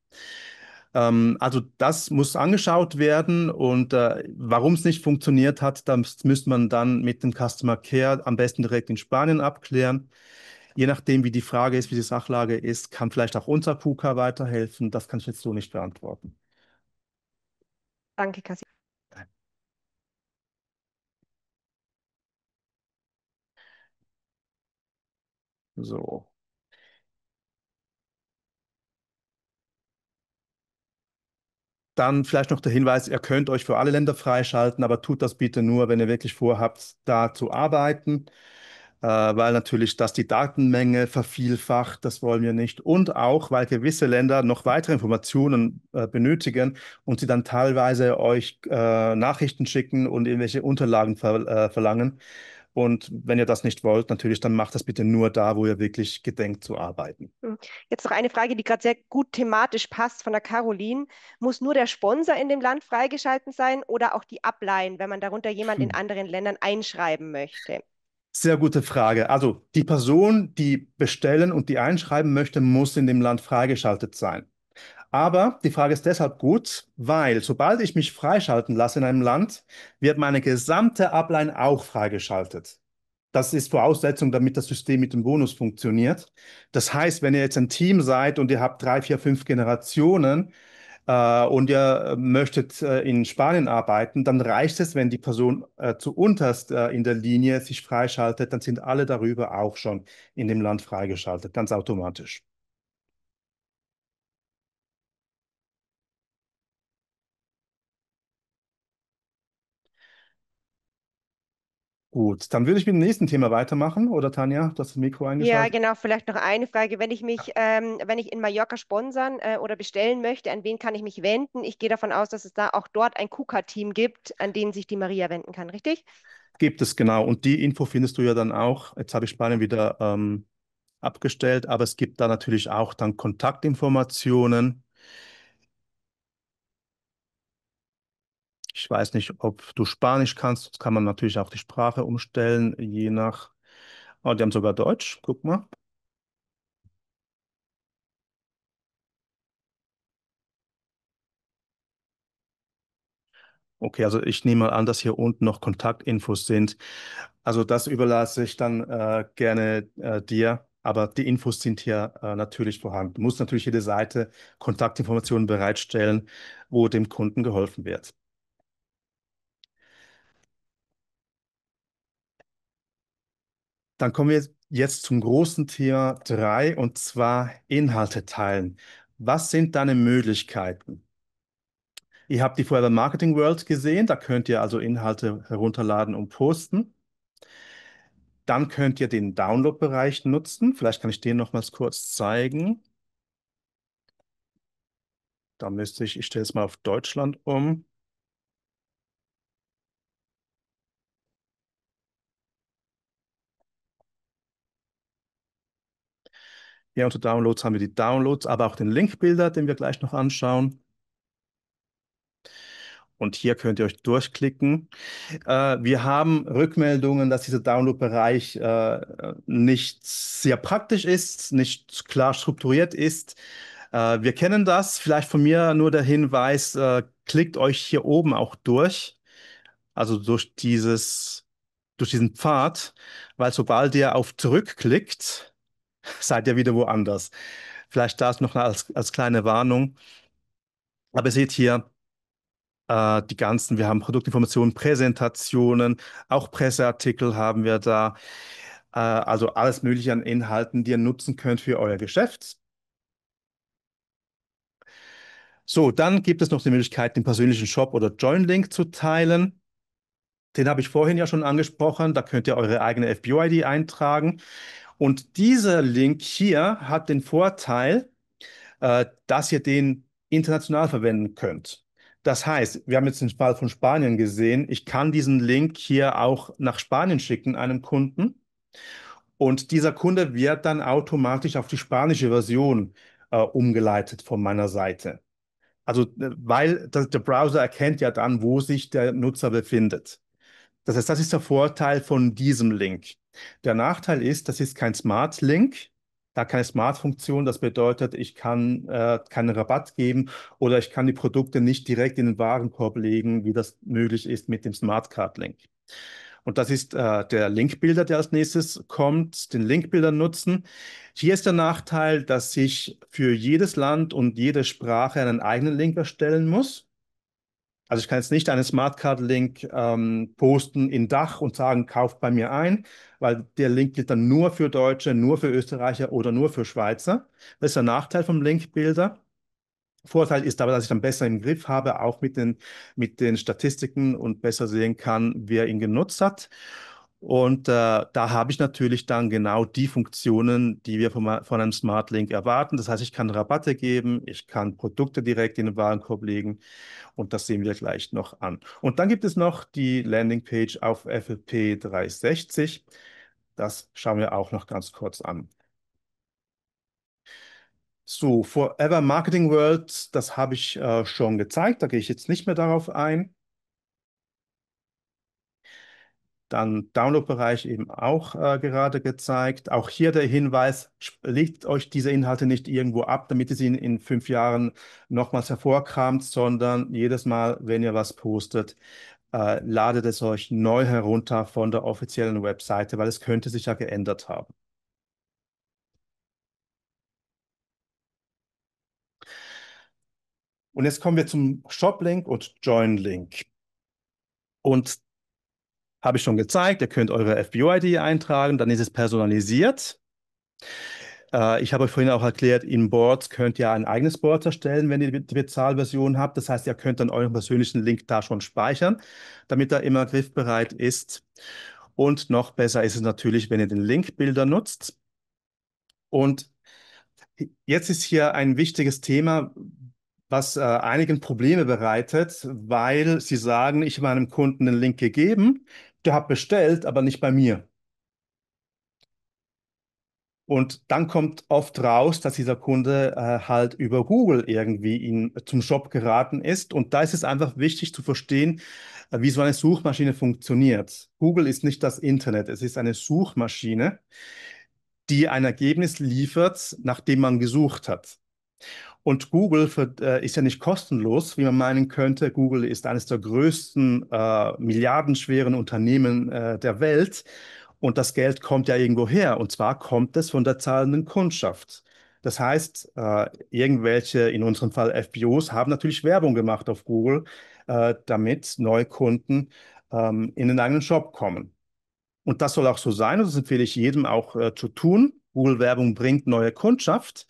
Also das muss angeschaut werden und warum es nicht funktioniert hat, das müsste man dann mit dem Customer Care am besten direkt in Spanien abklären. Je nachdem, wie die Frage ist, wie die Sachlage ist, kann vielleicht auch unser KUKA weiterhelfen. Das kann ich jetzt so nicht beantworten. Danke, Cassie. So. Dann vielleicht noch der Hinweis, ihr könnt euch für alle Länder freischalten, aber tut das bitte nur, wenn ihr wirklich vorhabt, da zu arbeiten, weil natürlich das die Datenmenge vervielfacht, das wollen wir nicht. Und auch, weil gewisse Länder noch weitere Informationen benötigen und sie dann teilweise euch Nachrichten schicken und irgendwelche Unterlagen verlangen. Und wenn ihr das nicht wollt, natürlich, dann macht das bitte nur da, wo ihr wirklich gedenkt zu arbeiten. Jetzt noch eine Frage, die gerade sehr gut thematisch passt von der Caroline. Muss nur der Sponsor in dem Land freigeschalten sein oder auch die Upline, wenn man darunter jemand in Hm. anderen Ländern einschreiben möchte? Sehr gute Frage. Also die Person, die bestellen und die einschreiben möchte, muss in dem Land freigeschaltet sein. Aber die Frage ist deshalb gut, weil sobald ich mich freischalten lasse in einem Land, wird meine gesamte Upline auch freigeschaltet. Das ist Voraussetzung, damit das System mit dem Bonus funktioniert. Das heißt, wenn ihr jetzt ein Team seid und ihr habt drei, vier, fünf Generationen, und ihr möchtet in Spanien arbeiten, dann reicht es, wenn die Person zu unterst in der Linie sich freischaltet, dann sind alle darüber auch schon in dem Land freigeschaltet, ganz automatisch. Gut, dann würde ich mit dem nächsten Thema weitermachen, oder Tanja, du hast das Mikro Ja, eingeschaltet? genau, vielleicht noch eine Frage. Wenn ich in Mallorca sponsern oder bestellen möchte, an wen kann ich mich wenden? Ich gehe davon aus, dass es da auch dort ein KUKA-Team gibt, an den sich die Maria wenden kann, richtig? Gibt es genau. Und die Info findest du ja dann auch. Jetzt habe ich Spanien wieder abgestellt, aber es gibt da natürlich auch dann Kontaktinformationen. Ich weiß nicht, ob du Spanisch kannst. Jetzt kann man natürlich auch die Sprache umstellen, je nach. Oh, die haben sogar Deutsch. Guck mal. Okay, also ich nehme mal an, dass hier unten noch Kontaktinfos sind. Also das überlasse ich dann gerne dir. Aber die Infos sind hier natürlich vorhanden. Du musst natürlich jede Seite Kontaktinformationen bereitstellen, wo dem Kunden geholfen wird. Dann kommen wir jetzt zum großen Thema 3 und zwar Inhalte teilen. Was sind deine Möglichkeiten? Ihr habt die vorher bei Marketing World gesehen, da könnt ihr also Inhalte herunterladen und posten. Dann könnt ihr den Download-Bereich nutzen. Vielleicht kann ich den nochmals kurz zeigen. Da müsste ich stelle es mal auf Deutschland um. Hier unter Downloads haben wir die Downloads, aber auch den Linkbilder, den wir gleich noch anschauen. Und hier könnt ihr euch durchklicken. Wir haben Rückmeldungen, dass dieser Download-Bereich nicht sehr praktisch ist, nicht klar strukturiert ist. Wir kennen das. Vielleicht von mir nur der Hinweis, klickt euch hier oben auch durch, also durch diesen Pfad, weil sobald ihr auf Zurückklickt, seid ihr wieder woanders. Vielleicht das noch als kleine Warnung. Aber ihr seht hier, die ganzen, wir haben Produktinformationen, Präsentationen, auch Presseartikel haben wir da. Also alles Mögliche an Inhalten, die ihr nutzen könnt für euer Geschäft. So, dann gibt es noch die Möglichkeit, den persönlichen Shop oder Join-Link zu teilen. Den habe ich vorhin ja schon angesprochen. Da könnt ihr eure eigene FBO-ID eintragen. Und dieser Link hier hat den Vorteil, dass ihr den international verwenden könnt. Das heißt, wir haben jetzt den Fall von Spanien gesehen. Ich kann diesen Link hier auch nach Spanien schicken, einem Kunden. Und dieser Kunde wird dann automatisch auf die spanische Version umgeleitet von meiner Seite. Also, weil der Browser erkennt ja dann, wo sich der Nutzer befindet. Das heißt, das ist der Vorteil von diesem Link. Der Nachteil ist, das ist kein Smart Link, da keine Smart-Funktion. Das bedeutet, ich kann keinen Rabatt geben oder ich kann die Produkte nicht direkt in den Warenkorb legen, wie das möglich ist mit dem Smart Card Link. Und das ist der Linkbuilder, der als nächstes kommt, den Linkbuilder nutzen. Hier ist der Nachteil, dass ich für jedes Land und jede Sprache einen eigenen Link erstellen muss. Also ich kann jetzt nicht einen Smartcard-Link posten in Dach und sagen, kauft bei mir ein, weil der Link gilt dann nur für Deutsche, nur für Österreicher oder nur für Schweizer. Das ist der Nachteil vom Linkbuilder. Vorteil ist aber, dass ich dann besser im Griff habe, auch mit den Statistiken und besser sehen kann, wer ihn genutzt hat. Und da habe ich natürlich dann genau die Funktionen, die wir von einem Smart Link erwarten. Das heißt, ich kann Rabatte geben, ich kann Produkte direkt in den Warenkorb legen und das sehen wir gleich noch an. Und dann gibt es noch die Landingpage auf FLP 360. Das schauen wir auch noch ganz kurz an. So, Forever Marketing World, das habe ich schon gezeigt, da gehe ich jetzt nicht mehr darauf ein. Dann Download-Bereich eben auch gerade gezeigt. Auch hier der Hinweis, legt euch diese Inhalte nicht irgendwo ab, damit ihr sie in 5 Jahren nochmals hervorkramt, sondern jedes Mal, wenn ihr was postet, ladet es euch neu herunter von der offiziellen Webseite, weil es könnte sich ja geändert haben. Und jetzt kommen wir zum Shop-Link und Join-Link. Und habe ich schon gezeigt, ihr könnt eure FBO-ID eintragen, dann ist es personalisiert. Ich habe euch vorhin auch erklärt, in Boards könnt ihr ein eigenes Board erstellen, wenn ihr die Bezahlversion habt. Das heißt, ihr könnt dann euren persönlichen Link da schon speichern, damit er immer griffbereit ist. Und noch besser ist es natürlich, wenn ihr den Linkbuilder nutzt. Und jetzt ist hier ein wichtiges Thema, was einigen Probleme bereitet, weil sie sagen, ich habe meinem Kunden den Link gegeben, der hat bestellt, aber nicht bei mir. Und dann kommt oft raus, dass dieser Kunde halt über Google irgendwie zum Shop geraten ist. Und da ist es einfach wichtig zu verstehen, wie so eine Suchmaschine funktioniert. Google ist nicht das Internet, es ist eine Suchmaschine, die ein Ergebnis liefert, nachdem man gesucht hat. Und Google ist ja nicht kostenlos, wie man meinen könnte. Google ist eines der größten milliardenschweren Unternehmen der Welt. Und das Geld kommt ja irgendwo her. Und zwar kommt es von der zahlenden Kundschaft. Das heißt, irgendwelche, in unserem Fall FBOs, haben natürlich Werbung gemacht auf Google, damit neue Kunden in den eigenen Shop kommen. Und das soll auch so sein und das empfehle ich jedem auch zu tun. Google-Werbung bringt neue Kundschaft.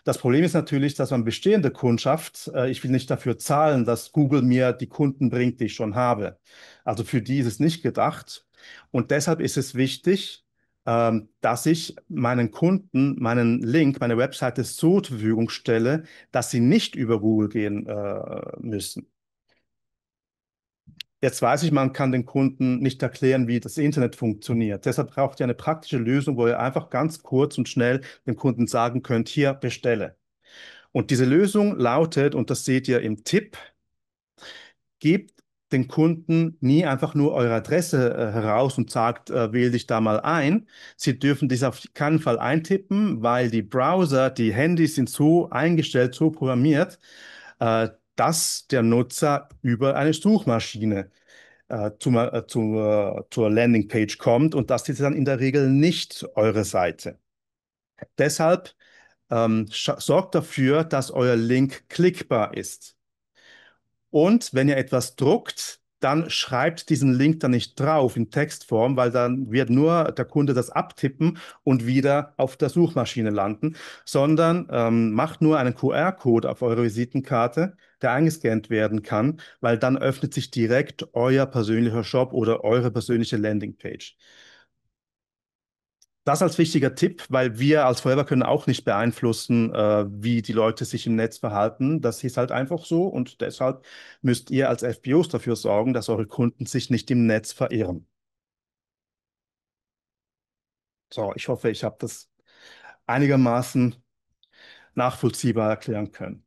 Das Problem ist natürlich, dass man bestehende Kundschaft, ich will nicht dafür zahlen, dass Google mir die Kunden bringt, die ich schon habe. Also für die ist es nicht gedacht. Und deshalb ist es wichtig, dass ich meinen Kunden meinen Link, meine Webseite so zur Verfügung stelle, dass sie nicht über Google gehen müssen. Jetzt weiß ich, man kann den Kunden nicht erklären, wie das Internet funktioniert. Deshalb braucht ihr eine praktische Lösung, wo ihr einfach ganz kurz und schnell dem Kunden sagen könnt, hier bestelle. Und diese Lösung lautet, und das seht ihr im Tipp, gebt den Kunden nie einfach nur eure Adresse heraus und sagt, wähl dich da mal ein. Sie dürfen dies auf keinen Fall eintippen, weil die Browser, die Handys sind so eingestellt, so programmiert, dass der Nutzer über eine Suchmaschine zur Landingpage kommt und das ist dann in der Regel nicht eure Seite. Deshalb sorgt dafür, dass euer Link klickbar ist. Und wenn ihr etwas druckt, dann schreibt diesen Link dann nicht drauf in Textform, weil dann wird nur der Kunde das abtippen und wieder auf der Suchmaschine landen, sondern macht nur einen QR-Code auf eure Visitenkarte, der eingescannt werden kann, weil dann öffnet sich direkt euer persönlicher Shop oder eure persönliche Landingpage. Das als wichtiger Tipp, weil wir als Forever können auch nicht beeinflussen, wie die Leute sich im Netz verhalten. Das ist halt einfach so und deshalb müsst ihr als FBOs dafür sorgen, dass eure Kunden sich nicht im Netz verirren. So, ich hoffe, ich habe das einigermaßen nachvollziehbar erklären können.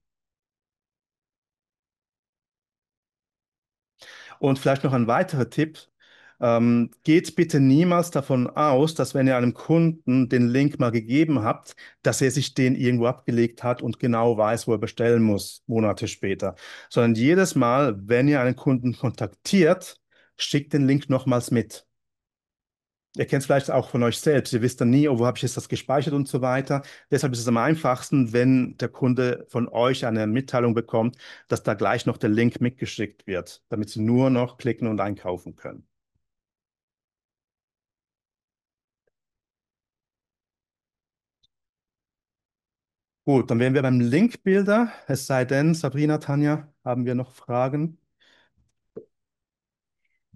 Und vielleicht noch ein weiterer Tipp. Geht bitte niemals davon aus, dass wenn ihr einem Kunden den Link mal gegeben habt, dass er sich den irgendwo abgelegt hat und genau weiß, wo er bestellen muss, Monate später. Sondern jedes Mal, wenn ihr einen Kunden kontaktiert, schickt den Link nochmals mit. Ihr kennt es vielleicht auch von euch selbst. Ihr wisst dann nie, oh, wo habe ich jetzt das gespeichert und so weiter. Deshalb ist es am einfachsten, wenn der Kunde von euch eine Mitteilung bekommt, dass da gleich noch der Link mitgeschickt wird, damit Sie nur noch klicken und einkaufen können. Gut, dann wären wir beim Linkbuilder. Es sei denn, Sabrina, Tanja, haben wir noch Fragen?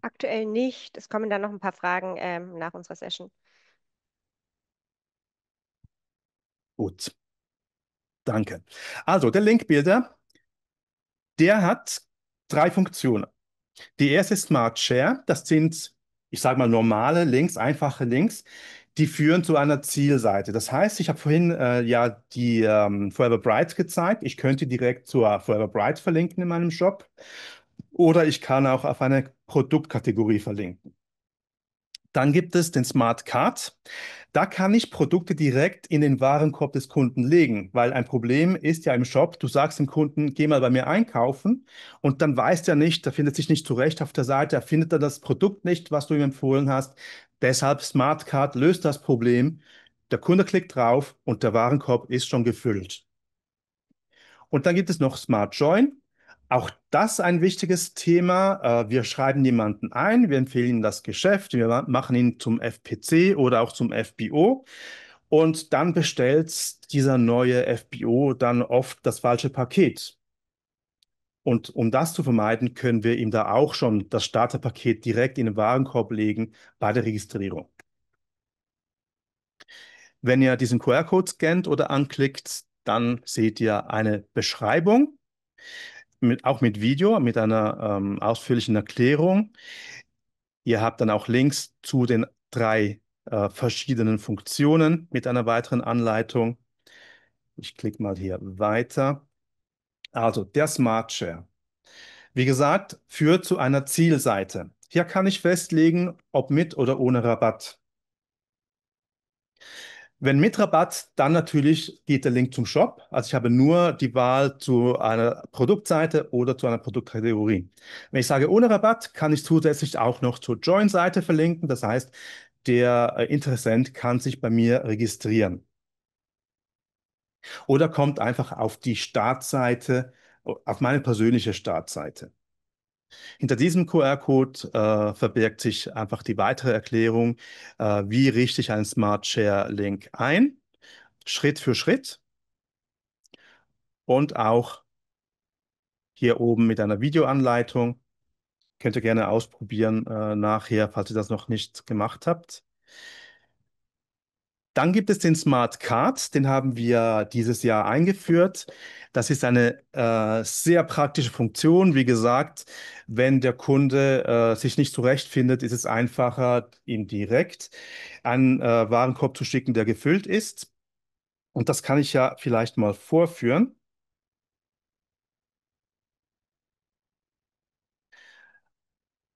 Aktuell nicht. Es kommen dann noch ein paar Fragen nach unserer Session. Gut, danke. Also, der Linkbuilder, der hat drei Funktionen. Die erste ist Smart Share. Das sind, ich sage mal, normale Links, einfache Links, die führen zu einer Zielseite. Das heißt, ich habe vorhin ja die Forever Bright gezeigt. Ich könnte direkt zur Forever Bright verlinken in meinem Shop oder ich kann auch auf eine Produktkategorie verlinken. Dann gibt es den Smart Cart. Da kann ich Produkte direkt in den Warenkorb des Kunden legen, weil ein Problem ist ja im Shop, du sagst dem Kunden, geh mal bei mir einkaufen und dann weiß er nicht, der findet sich nicht zurecht auf der Seite, er findet dann das Produkt nicht, was du ihm empfohlen hast. Deshalb Smart Cart löst das Problem. Der Kunde klickt drauf und der Warenkorb ist schon gefüllt. Und dann gibt es noch Smart Join. Auch das ein wichtiges Thema. Wir schreiben jemanden ein, wir empfehlen ihm das Geschäft, wir machen ihn zum FPC oder auch zum FBO. Und dann bestellt dieser neue FBO dann oft das falsche Paket. Und um das zu vermeiden, können wir ihm da auch schon das Starterpaket direkt in den Warenkorb legen bei der Registrierung. Wenn ihr diesen QR-Code scannt oder anklickt, dann seht ihr eine Beschreibung auch mit Video, mit einer ausführlichen Erklärung. Ihr habt dann auch Links zu den drei verschiedenen Funktionen mit einer weiteren Anleitung. Ich klicke mal hier weiter. Also der Smart Share. Wie gesagt, führt zu einer Zielseite. Hier kann ich festlegen, ob mit oder ohne Rabatt. Wenn mit Rabatt, dann natürlich geht der Link zum Shop. Also ich habe nur die Wahl zu einer Produktseite oder zu einer Produktkategorie. Wenn ich sage ohne Rabatt, kann ich zusätzlich auch noch zur Join-Seite verlinken. Das heißt, der Interessent kann sich bei mir registrieren. Oder kommt einfach auf die Startseite, auf meine persönliche Startseite. Hinter diesem QR-Code verbirgt sich einfach die weitere Erklärung, wie richte ich einen Smart Share Link ein, Schritt für Schritt und auch hier oben mit einer Videoanleitung. Könnt ihr gerne ausprobieren nachher, falls ihr das noch nicht gemacht habt. Dann gibt es den Smart Cart, den haben wir dieses Jahr eingeführt. Das ist eine sehr praktische Funktion. Wie gesagt, wenn der Kunde sich nicht zurechtfindet, ist es einfacher, ihm direkt einen Warenkorb zu schicken, der gefüllt ist. Und das kann ich ja vielleicht mal vorführen.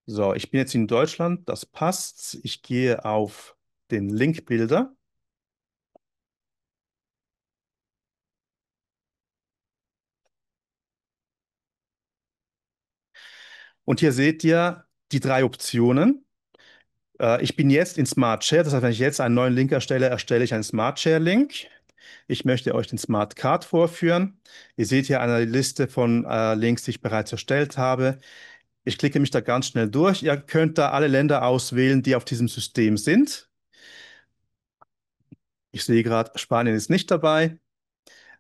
So, ich bin jetzt in Deutschland, das passt. Ich gehe auf den Linkbilder. Und hier seht ihr die drei Optionen. Ich bin jetzt in Smart Share, das heißt, wenn ich jetzt einen neuen Link erstelle, erstelle ich einen Smart Share Link. Ich möchte euch den Smart Card vorführen. Ihr seht hier eine Liste von Links, die ich bereits erstellt habe. Ich klicke mich da ganz schnell durch. Ihr könnt da alle Länder auswählen, die auf diesem System sind. Ich sehe gerade, Spanien ist nicht dabei,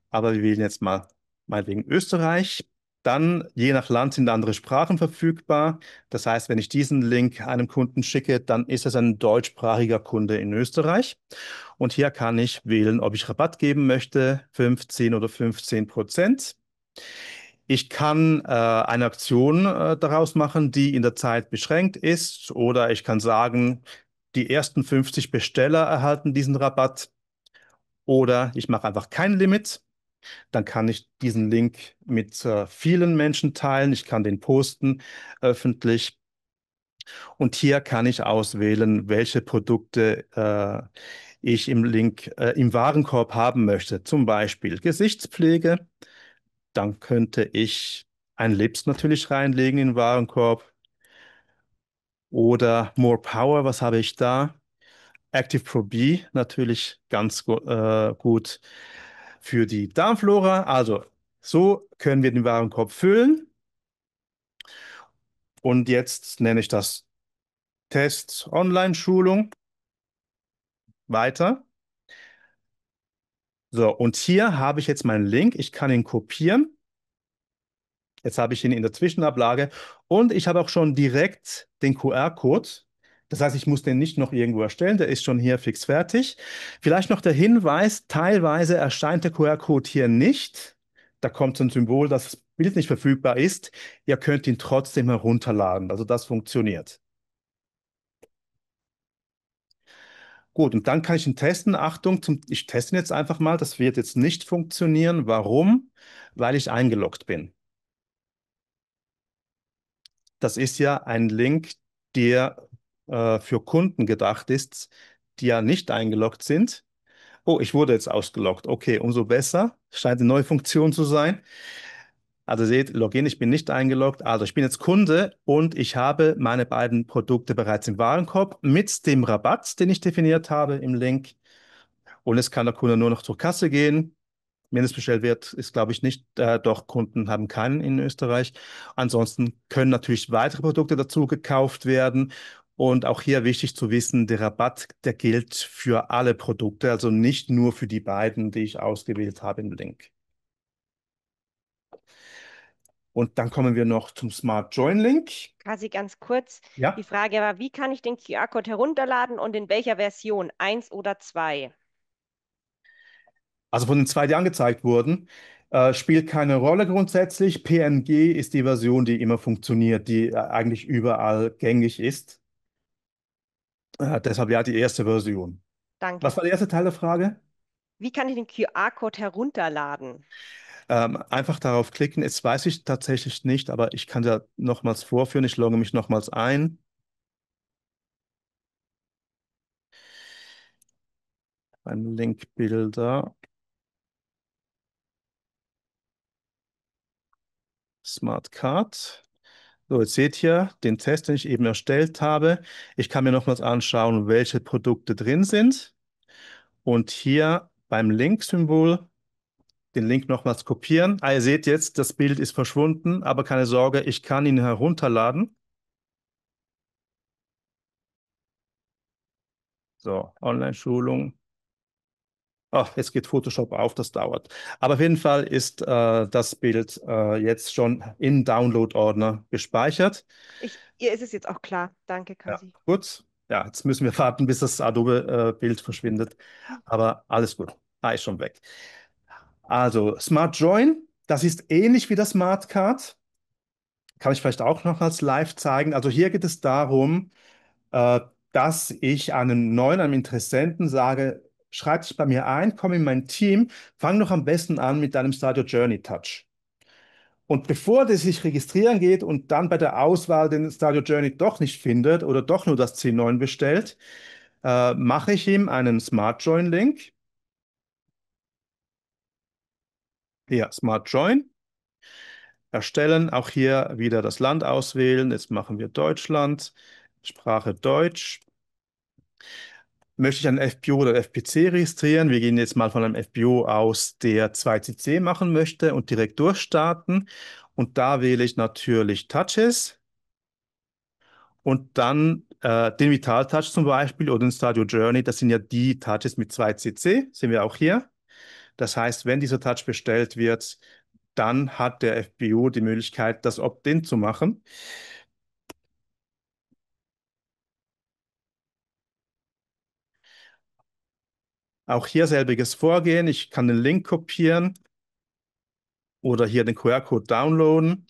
aber wir wählen jetzt mal meinetwegen Österreich. Dann, je nach Land sind andere Sprachen verfügbar. Das heißt, wenn ich diesen Link einem Kunden schicke, dann ist es ein deutschsprachiger Kunde in Österreich. Und hier kann ich wählen, ob ich Rabatt geben möchte, 15 oder 15%. Ich kann eine Aktion daraus machen, die in der Zeit beschränkt ist, oder ich kann sagen, die ersten 50 Besteller erhalten diesen Rabatt, oder ich mache einfach kein Limit. Dann kann ich diesen Link mit vielen Menschen teilen. Ich kann den posten öffentlich. Und hier kann ich auswählen, welche Produkte ich im Link, im Warenkorb haben möchte. Zum Beispiel Gesichtspflege. Dann könnte ich ein Lips natürlich reinlegen in den Warenkorb. Oder More Power, was habe ich da? Active Pro B, natürlich ganz gut für die Darmflora. Also, so können wir den Warenkorb füllen. Und jetzt nenne ich das Test Online-Schulung weiter. So, und hier habe ich jetzt meinen Link. Ich kann ihn kopieren. Jetzt habe ich ihn in der Zwischenablage und ich habe auch schon direkt den QR-Code. Das heißt, ich muss den nicht noch irgendwo erstellen, der ist schon hier fix fertig. Vielleicht noch der Hinweis, teilweise erscheint der QR-Code hier nicht. Da kommt so ein Symbol, dass das Bild nicht verfügbar ist. Ihr könnt ihn trotzdem herunterladen. Also das funktioniert. Gut, und dann kann ich ihn testen. Achtung, ich teste ihn jetzt einfach mal. Das wird jetzt nicht funktionieren. Warum? Weil ich eingeloggt bin. Das ist ja ein Link, der für Kunden gedacht ist, die ja nicht eingeloggt sind. Oh, ich wurde jetzt ausgeloggt. Okay, umso besser. Scheint eine neue Funktion zu sein. Also seht, Login, ich bin nicht eingeloggt. Also ich bin jetzt Kunde und ich habe meine beiden Produkte bereits im Warenkorb mit dem Rabatt, den ich definiert habe im Link. Und jetzt kann der Kunde nur noch zur Kasse gehen. Mindestbestellwert ist, glaube ich, nicht, doch Kunden haben keinen in Österreich. Ansonsten können natürlich weitere Produkte dazu gekauft werden. Und auch hier wichtig zu wissen, der Rabatt, der gilt für alle Produkte, also nicht nur für die beiden, die ich ausgewählt habe im Link. Und dann kommen wir noch zum Smart Join Link. Quasi ganz kurz. Die Ja, Frage war, wie kann ich den QR-Code herunterladen und in welcher Version? Eins oder zwei? also von den zwei, die angezeigt wurden, spielt keine Rolle grundsätzlich. PNG ist die Version, die immer funktioniert, die eigentlich überall gängig ist. Deshalb ja die erste Version. Danke. Was war der erste Teil der Frage? Wie kann ich den QR-Code herunterladen? Einfach darauf klicken. Jetzt weiß ich tatsächlich nicht, aber ich kann ja nochmals vorführen. Ich logge mich nochmals ein. Beim Linkbilder, Smart Card. So, jetzt seht ihr den Test, den ich eben erstellt habe. Ich kann mir nochmals anschauen, welche Produkte drin sind. Und hier beim Link-Symbol den Link nochmals kopieren. Ah, ihr seht jetzt, das Bild ist verschwunden, aber keine Sorge, ich kann ihn herunterladen. So, Online-Schulung. Ach, jetzt geht Photoshop auf, das dauert. Aber auf jeden Fall ist das Bild jetzt schon im Download-Ordner gespeichert. Ihr ist es jetzt auch klar. Danke, Ja, Kasi. gut. Ja, jetzt müssen wir warten, bis das Adobe-Bild verschwindet. Aber alles gut. Ah, ist schon weg. Also, Smart Join, das ist ähnlich wie das Smart Card. Kann ich vielleicht auch noch als live zeigen. Also hier geht es darum, äh, dass ich einem Interessenten sage, schreib dich bei mir ein, komm in mein Team, fang doch am besten an mit deinem Stadio Journey Touch. Und bevor der sich registrieren geht und dann bei der Auswahl den Stadio Journey doch nicht findet oder doch nur das C9 bestellt, mache ich ihm einen Smart Join Link. Hier, Smart Join. Erstellen, auch hier wieder das Land auswählen. Jetzt machen wir Deutschland, Sprache Deutsch. Möchte ich einen FPO oder FPC registrieren? Wir gehen jetzt mal von einem FPO aus, der 2CC machen möchte und direkt durchstarten. Und da wähle ich natürlich Touches und dann den Vital Touch zum Beispiel oder den Stadio Journey. Das sind ja die Touches mit 2CC, sehen wir auch hier. Das heißt, wenn dieser Touch bestellt wird, dann hat der FBO die Möglichkeit, das Opt-in zu machen. Auch hier selbiges Vorgehen. Ich kann den Link kopieren oder hier den QR-Code downloaden.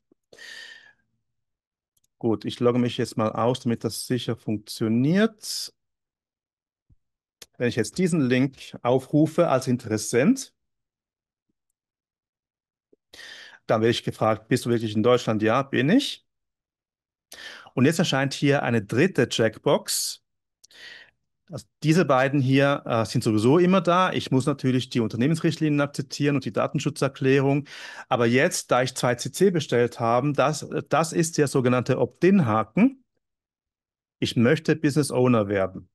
Gut, ich logge mich jetzt mal aus, damit das sicher funktioniert. Wenn ich jetzt diesen Link aufrufe als Interessent, dann werde ich gefragt, bist du wirklich in Deutschland? Ja, bin ich. Und jetzt erscheint hier eine dritte Checkbox. Also diese beiden hier sind sowieso immer da. Ich muss natürlich die Unternehmensrichtlinien akzeptieren und die Datenschutzerklärung. Aber jetzt, da ich 2CC bestellt habe, das ist der sogenannte Opt-in-Haken. Ich möchte Business Owner werden.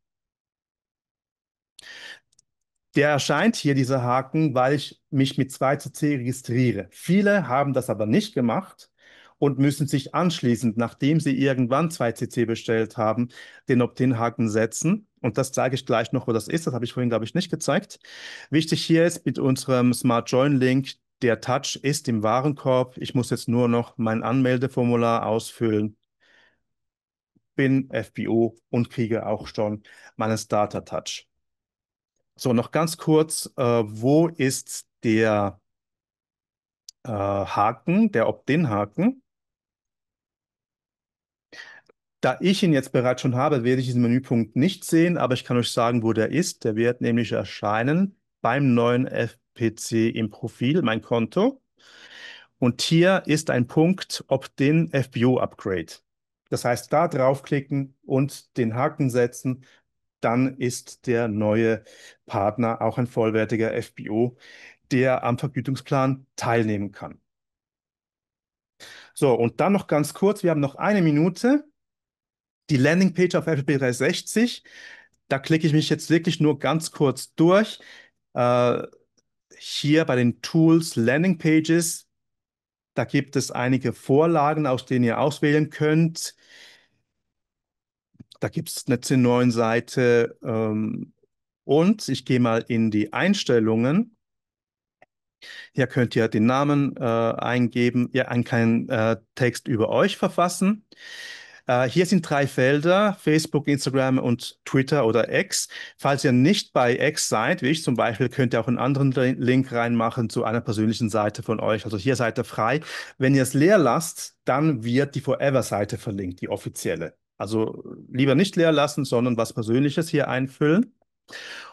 Der erscheint hier, dieser Haken, weil ich mich mit 2CC registriere. Viele haben das aber nicht gemacht und müssen sich anschließend, nachdem sie irgendwann 2CC bestellt haben, den Opt-in-Haken setzen. Und das zeige ich gleich noch, wo das ist. Das habe ich vorhin, glaube ich, nicht gezeigt. Wichtig hier ist mit unserem Smart Join Link, der Touch ist im Warenkorb. Ich muss jetzt nur noch mein Anmeldeformular ausfüllen, bin FBO und kriege auch schon meinen Starter Touch. So, noch ganz kurz, wo ist der Haken, der Opt-in-Haken? Da ich ihn jetzt bereits schon habe, werde ich diesen Menüpunkt nicht sehen, aber ich kann euch sagen, wo der ist. Der wird nämlich erscheinen beim neuen FPC im Profil, mein Konto. Und hier ist ein Punkt Opt-in FBO Upgrade. Das heißt, da draufklicken und den Haken setzen, dann ist der neue Partner auch ein vollwertiger FBO, der am Vergütungsplan teilnehmen kann. So, und dann noch ganz kurz, wir haben noch eine Minute. Die Landingpage auf FFP 360, da klicke ich mich jetzt wirklich nur ganz kurz durch. Äh, Hier bei den Tools Landingpages, da gibt es einige Vorlagen, aus denen ihr auswählen könnt. Da gibt es eine C9-Seite und ich gehe mal in die Einstellungen. Hier könnt ihr den Namen eingeben, ihr keinen Text über euch verfassen. Hier sind drei Felder, Facebook, Instagram und Twitter oder X. Falls ihr nicht bei X seid, wie ich zum Beispiel, könnt ihr auch einen anderen Link reinmachen zu einer persönlichen Seite von euch. Also hier seid ihr frei. Wenn ihr es leer lasst, dann wird die Forever-Seite verlinkt, die offizielle. Also lieber nicht leer lassen, sondern was Persönliches hier einfüllen.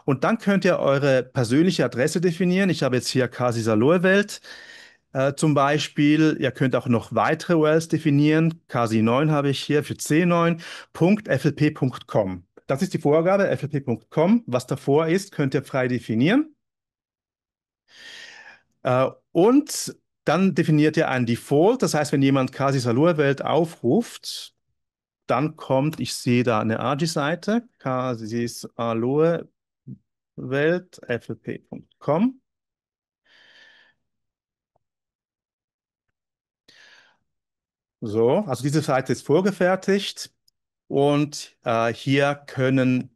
Und dann könnt ihr eure persönliche Adresse definieren. Ich habe jetzt hier Kasi Saloe-Welt zum Beispiel. Ihr könnt auch noch weitere URLs definieren. Kasi9 habe ich hier für c9.flp.com. Das ist die Vorgabe, flp.com. Was davor ist, könnt ihr frei definieren. Und dann definiert ihr ein Default. Das heißt, wenn jemand Kasi Saloe-Welt aufruft, dann kommt, ich sehe da eine ARGI-Seite, Kasi Saloe Welt, flp.com. So, also diese Seite ist vorgefertigt und hier können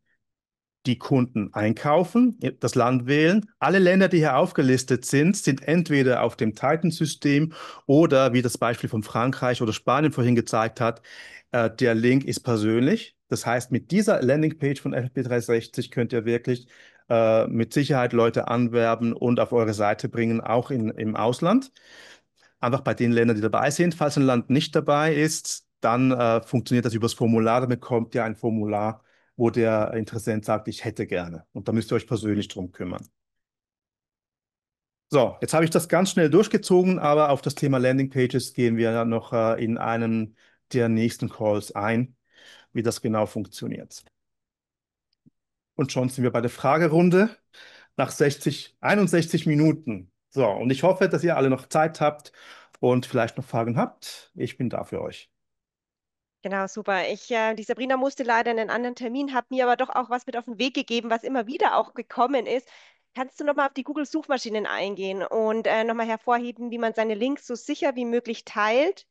die Kunden einkaufen, das Land wählen. Alle Länder, die hier aufgelistet sind, sind entweder auf dem Titan-System oder, wie das Beispiel von Frankreich oder Spanien vorhin gezeigt hat, der Link ist persönlich. Das heißt, mit dieser Landingpage von FP360 könnt ihr wirklich mit Sicherheit Leute anwerben und auf eure Seite bringen, auch im Ausland. Einfach bei den Ländern, die dabei sind. Falls ein Land nicht dabei ist, dann funktioniert das übers Formular. Dann bekommt ihr ein Formular, wo der Interessent sagt, ich hätte gerne. Und da müsst ihr euch persönlich drum kümmern. So, jetzt habe ich das ganz schnell durchgezogen, aber auf das Thema Landingpages gehen wir noch in einem der nächsten Calls ein, wie das genau funktioniert. Und schon sind wir bei der Fragerunde nach 61 Minuten. So, und ich hoffe, dass ihr alle noch Zeit habt und vielleicht noch Fragen habt. Ich bin da für euch. Genau, super. Die Sabrina musste leider in einen anderen Termin, hat mir aber doch auch was mit auf den Weg gegeben, was immer wieder auch gekommen ist. Kannst du nochmal auf die Google-Suchmaschinen eingehen und nochmal hervorheben, wie man seine Links so sicher wie möglich teilt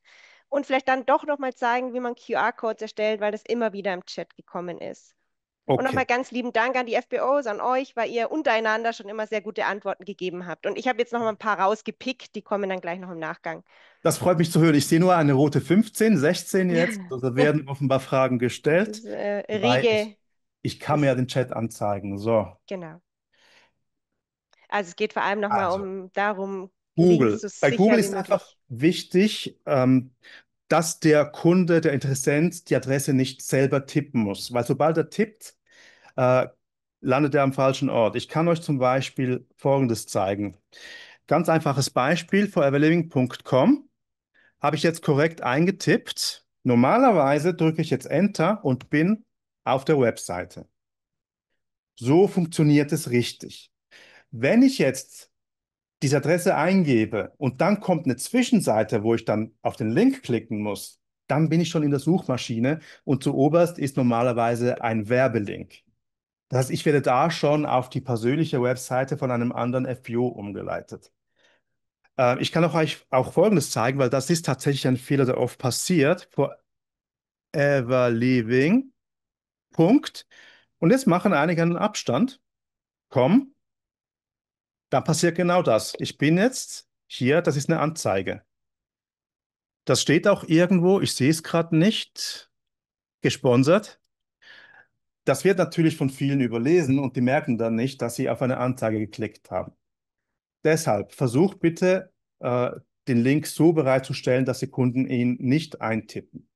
und vielleicht dann doch nochmal zeigen, wie man QR-Codes erstellt, weil das immer wieder im Chat gekommen ist. Und nochmal Okay. ganz lieben Dank an die FBOs, an euch, weil ihr untereinander schon immer sehr gute Antworten gegeben habt. Und ich habe jetzt noch mal ein paar rausgepickt, die kommen dann gleich noch im Nachgang. Das freut mich zu hören. Ich sehe nur eine rote 15, 16 jetzt. Also da werden offenbar Fragen gestellt, Das weil rege ich kann mir ja ist, den Chat anzeigen. So, genau. Also es geht vor allem nochmal also um darum, Links Google. so Bei Google sicher wie ist einfach möglich. wichtig, dass der Kunde, der Interessent, die Adresse nicht selber tippen muss. Weil sobald er tippt, äh, landet er am falschen Ort. Ich kann euch zum Beispiel Folgendes zeigen. Ganz einfaches Beispiel, foreverliving.com habe ich jetzt korrekt eingetippt. Normalerweise drücke ich jetzt Enter und bin auf der Webseite. So funktioniert es richtig. Wenn ich jetzt diese Adresse eingebe und dann kommt eine Zwischenseite, wo ich dann auf den Link klicken muss, dann bin ich schon in der Suchmaschine und zuoberst ist normalerweise ein Werbelink. Das heißt, ich werde da schon auf die persönliche Webseite von einem anderen FBO umgeleitet. Ich kann euch auch Folgendes zeigen, weil das ist tatsächlich ein Fehler, der oft passiert. Forever Living. Punkt. Und jetzt machen einige einen Abstand. Komm, dann passiert genau das. Ich bin jetzt hier, das ist eine Anzeige. Das steht auch irgendwo, ich sehe es gerade nicht, gesponsert. Das wird natürlich von vielen überlesen und die merken dann nicht, dass sie auf eine Anzeige geklickt haben. Deshalb versucht bitte, den Link so bereitzustellen, dass die Kunden ihn nicht eintippen.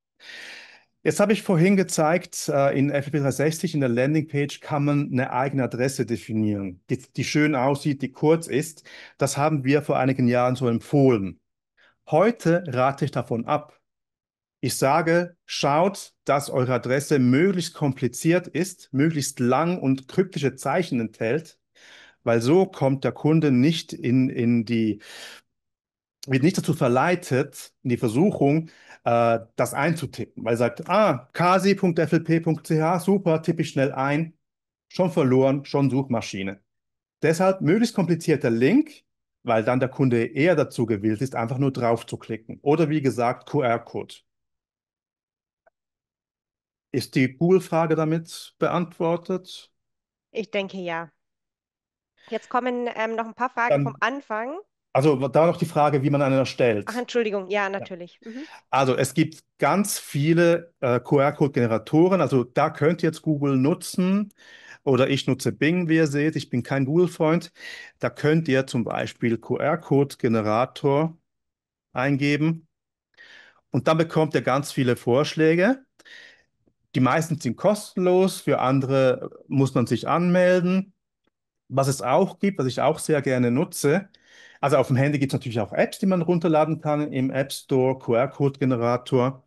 Jetzt habe ich vorhin gezeigt, in FTP 360 in der Landingpage kann man eine eigene Adresse definieren, die schön aussieht, die kurz ist. Das haben wir vor einigen Jahren so empfohlen. Heute rate ich davon ab. Ich sage, schaut, dass eure Adresse möglichst kompliziert ist, möglichst lang und kryptische Zeichen enthält, weil so kommt der Kunde nicht wird nicht dazu verleitet, in die Versuchung, das einzutippen, weil er sagt, kasi.flp.ch, super, tippe ich schnell ein, schon verloren, schon Suchmaschine. Deshalb möglichst komplizierter Link, weil dann der Kunde eher dazu gewillt ist, einfach nur drauf zu klicken. Oder wie gesagt, QR-Code. Ist die Google-Frage damit beantwortet? Ich denke ja. Jetzt kommen noch ein paar Fragen vom Dann, Anfang. also da noch die Frage, wie man einen Ach, erstellt. Entschuldigung, ja, Ja. natürlich. Mhm. Also es gibt ganz viele QR-Code-Generatoren. Also da könnt ihr jetzt Google nutzen oder ich nutze Bing, wie ihr seht. Ich bin kein Google-Freund. Da könnt ihr zum Beispiel QR-Code-Generator eingeben und dann bekommt ihr ganz viele Vorschläge. Die meisten sind kostenlos, für andere muss man sich anmelden. Was es auch gibt, was ich auch sehr gerne nutze, also auf dem Handy gibt es natürlich auch Apps, die man runterladen kann im App Store, QR-Code-Generator.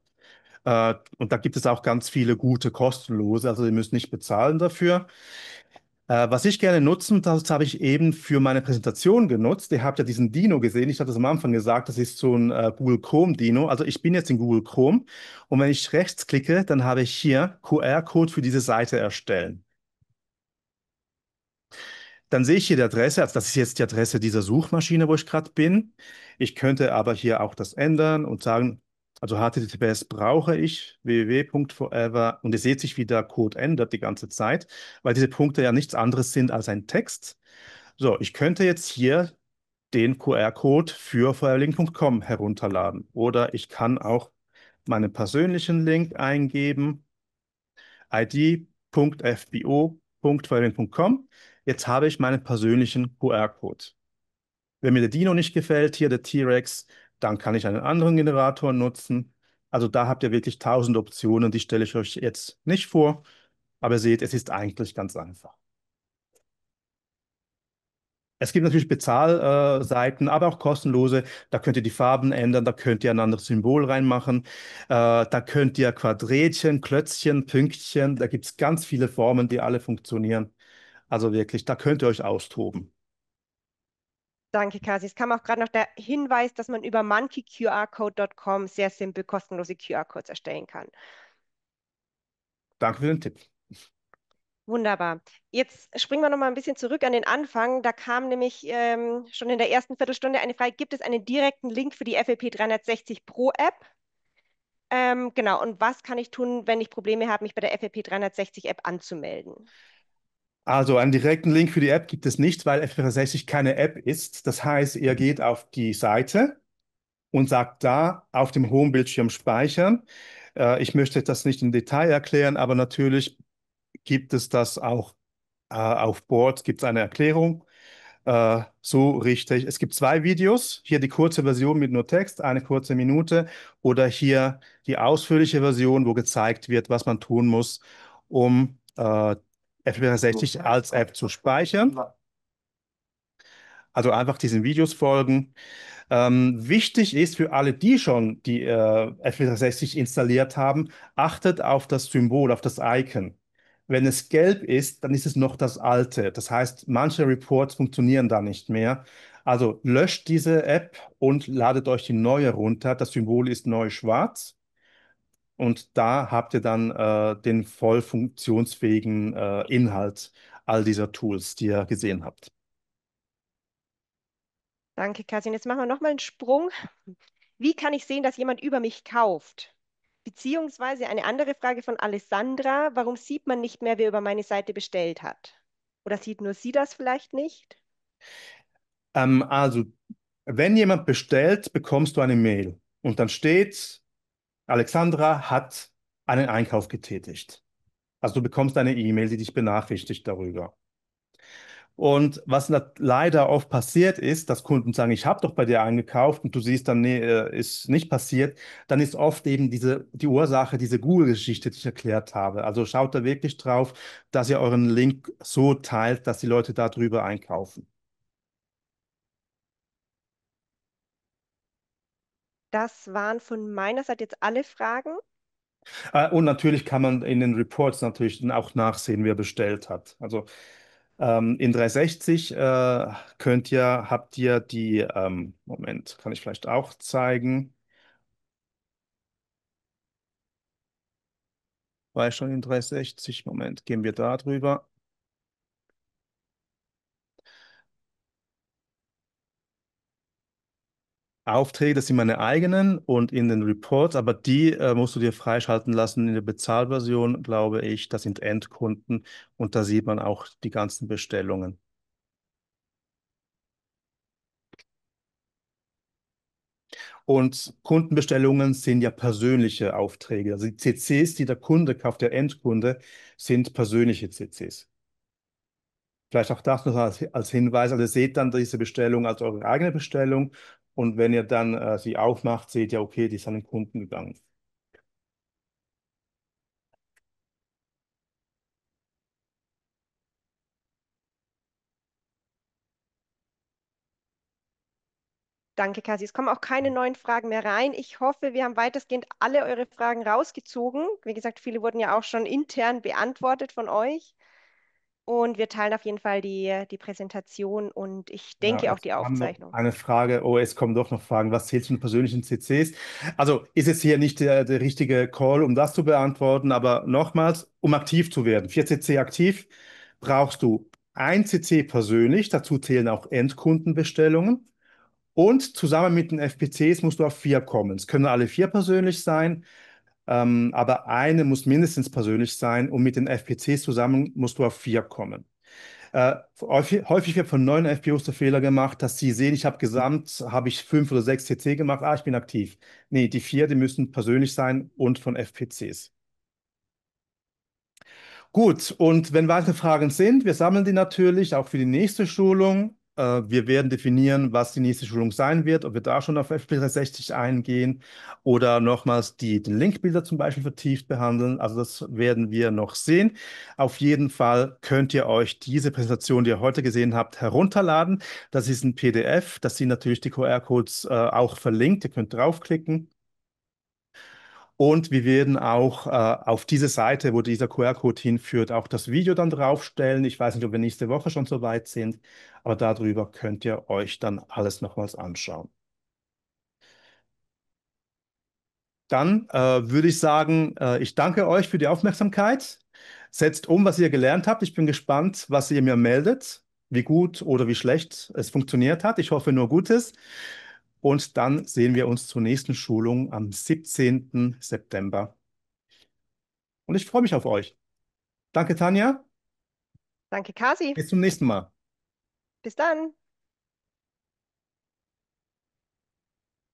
Und da gibt es auch ganz viele gute kostenlose, also ihr müsst nicht bezahlen dafür. Was ich gerne nutzen, das habe ich eben für meine Präsentation genutzt. Ihr habt ja diesen Dino gesehen. Ich hatte es am Anfang gesagt, das ist so ein Google Chrome Dino. Also ich bin jetzt in Google Chrome und wenn ich rechts klicke, dann habe ich hier QR-Code für diese Seite erstellen. Dann sehe ich hier die Adresse, also das ist jetzt die Adresse dieser Suchmaschine, wo ich gerade bin. Ich könnte aber hier auch das ändern und sagen, also HTTPS brauche ich, www.forever. Und ihr seht sich, wie der Code ändert die ganze Zeit, weil diese Punkte ja nichts anderes sind als ein Text. So, ich könnte jetzt hier den QR-Code für foreverlink.com herunterladen. Oder ich kann auch meinen persönlichen Link eingeben, id.fbo.foreverlink.com. Jetzt habe ich meinen persönlichen QR-Code. Wenn mir der Dino nicht gefällt, hier der T-Rex, dann kann ich einen anderen Generator nutzen. Also da habt ihr wirklich tausend Optionen, die stelle ich euch jetzt nicht vor, aber ihr seht, es ist eigentlich ganz einfach. Es gibt natürlich Bezahlseiten, aber auch kostenlose. Da könnt ihr die Farben ändern, da könnt ihr ein anderes Symbol reinmachen, da könnt ihr Quadrätchen, Klötzchen, Pünktchen, da gibt es ganz viele Formen, die alle funktionieren. Also wirklich, da könnt ihr euch austoben. Danke, Kasi. Es kam auch gerade noch der Hinweis, dass man über monkeyqrcode.com sehr simpel kostenlose QR-Codes erstellen kann. Danke für den Tipp. Wunderbar. Jetzt springen wir noch mal ein bisschen zurück an den Anfang. Da kam nämlich schon in der ersten Viertelstunde eine Frage, gibt es einen direkten Link für die FLP 360 Pro App? Genau, und was kann ich tun, wenn ich Probleme habe, mich bei der FFP 360 App anzumelden? Also einen direkten Link für die App gibt es nicht, weil F360 keine App ist. Das heißt, ihr geht auf die Seite und sagt da auf dem Homebildschirm speichern. Ich möchte das nicht im Detail erklären, aber natürlich gibt es das auch auf Board, gibt es eine Erklärung. So richtig. Es gibt zwei Videos. Hier die kurze Version mit nur Text, eine kurze Minute. Oder hier die ausführliche Version, wo gezeigt wird, was man tun muss, um F360 als App zu speichern. Also einfach diesen Videos folgen. Wichtig ist für alle, die schon die F360 installiert haben, achtet auf das Symbol, auf das Icon. Wenn es gelb ist, dann ist es noch das alte. Das heißt, manche Reports funktionieren da nicht mehr. Also löscht diese App und ladet euch die neue runter. Das Symbol ist neu schwarz und da habt ihr dann den voll funktionsfähigen Inhalt all dieser Tools, die ihr gesehen habt. Danke, Kasin. Jetzt machen wir nochmal einen Sprung. Wie kann ich sehen, dass jemand über mich kauft? Beziehungsweise eine andere Frage von Alessandra. Warum sieht man nicht mehr, wer über meine Seite bestellt hat? Oder sieht nur sie das vielleicht nicht? Also, wenn jemand bestellt, bekommst du eine Mail und dann steht, Alexandra hat einen Einkauf getätigt. Also du bekommst eine E-Mail, die dich benachrichtigt darüber. Und was leider oft passiert ist, dass Kunden sagen, ich habe doch bei dir eingekauft und du siehst dann, nee, ist nicht passiert, dann ist oft eben die Ursache, diese Google-Geschichte, die ich erklärt habe. Also schaut da wirklich drauf, dass ihr euren Link so teilt, dass die Leute darüber einkaufen. Das waren von meiner Seite jetzt alle Fragen. Und natürlich kann man in den Reports natürlich dann auch nachsehen, wer bestellt hat. Also in 360 habt ihr die, Moment, kann ich vielleicht auch zeigen, war ich schon in 360, Moment, gehen wir da drüber. Aufträge, das sind meine eigenen und in den Reports, aber die musst du dir freischalten lassen in der Bezahlversion, glaube ich. Das sind Endkunden und da sieht man auch die ganzen Bestellungen. Und Kundenbestellungen sind ja persönliche Aufträge. Also die CCs, die der Kunde kauft, der Endkunde, sind persönliche CCs. Vielleicht auch das noch als Hinweis. Also ihr seht dann diese Bestellung als eure eigene Bestellung und wenn ihr dann sie aufmacht, seht ihr, okay, die ist an den Kunden gegangen. Danke, Kasi. Es kommen auch keine neuen Fragen mehr rein. Ich hoffe, wir haben weitestgehend alle eure Fragen rausgezogen. Wie gesagt, viele wurden ja auch schon intern beantwortet von euch. Und wir teilen auf jeden Fall die Präsentation und ich Ja, denke auch jetzt die kam noch Aufzeichnung. eine Frage. Oh, es kommen doch noch Fragen. Was zählt zu den persönlichen CCs? Also ist es hier nicht der richtige Call, um das zu beantworten, aber nochmals, um aktiv zu werden, 4 CC aktiv, brauchst du ein CC persönlich, dazu zählen auch Endkundenbestellungen und zusammen mit den FPCs musst du auf 4 kommen. Es können alle 4 persönlich sein, aber eine muss mindestens persönlich sein und mit den FPCs zusammen musst du auf 4 kommen. Häufig wird von neuen FPOs der Fehler gemacht, dass sie sehen, ich habe gesamt, habe ich 5 oder 6 CC gemacht, ich bin aktiv. Nee, die 4, die müssen persönlich sein und von FPCs. Gut, und wenn weitere Fragen sind, wir sammeln die natürlich auch für die nächste Schulung. Wir werden definieren, was die nächste Schulung sein wird, ob wir da schon auf FP360 eingehen oder nochmals den Linkbilder zum Beispiel vertieft behandeln. Also das werden wir noch sehen. Auf jeden Fall könnt ihr euch diese Präsentation, die ihr heute gesehen habt, herunterladen. Das ist ein PDF, da sind natürlich die QR-Codes auch verlinkt. Ihr könnt draufklicken. Und wir werden auch auf diese Seite, wo dieser QR-Code hinführt, auch das Video dann draufstellen. Ich weiß nicht, ob wir nächste Woche schon so weit sind, aber darüber könnt ihr euch dann alles nochmals anschauen. Dann würde ich sagen, ich danke euch für die Aufmerksamkeit. Setzt um, was ihr gelernt habt. Ich bin gespannt, was ihr mir meldet, wie gut oder wie schlecht es funktioniert hat. Ich hoffe nur Gutes. Und dann sehen wir uns zur nächsten Schulung am 17. September. Und ich freue mich auf euch. Danke, Tanja. Danke, Kasi. Bis zum nächsten Mal. Bis dann.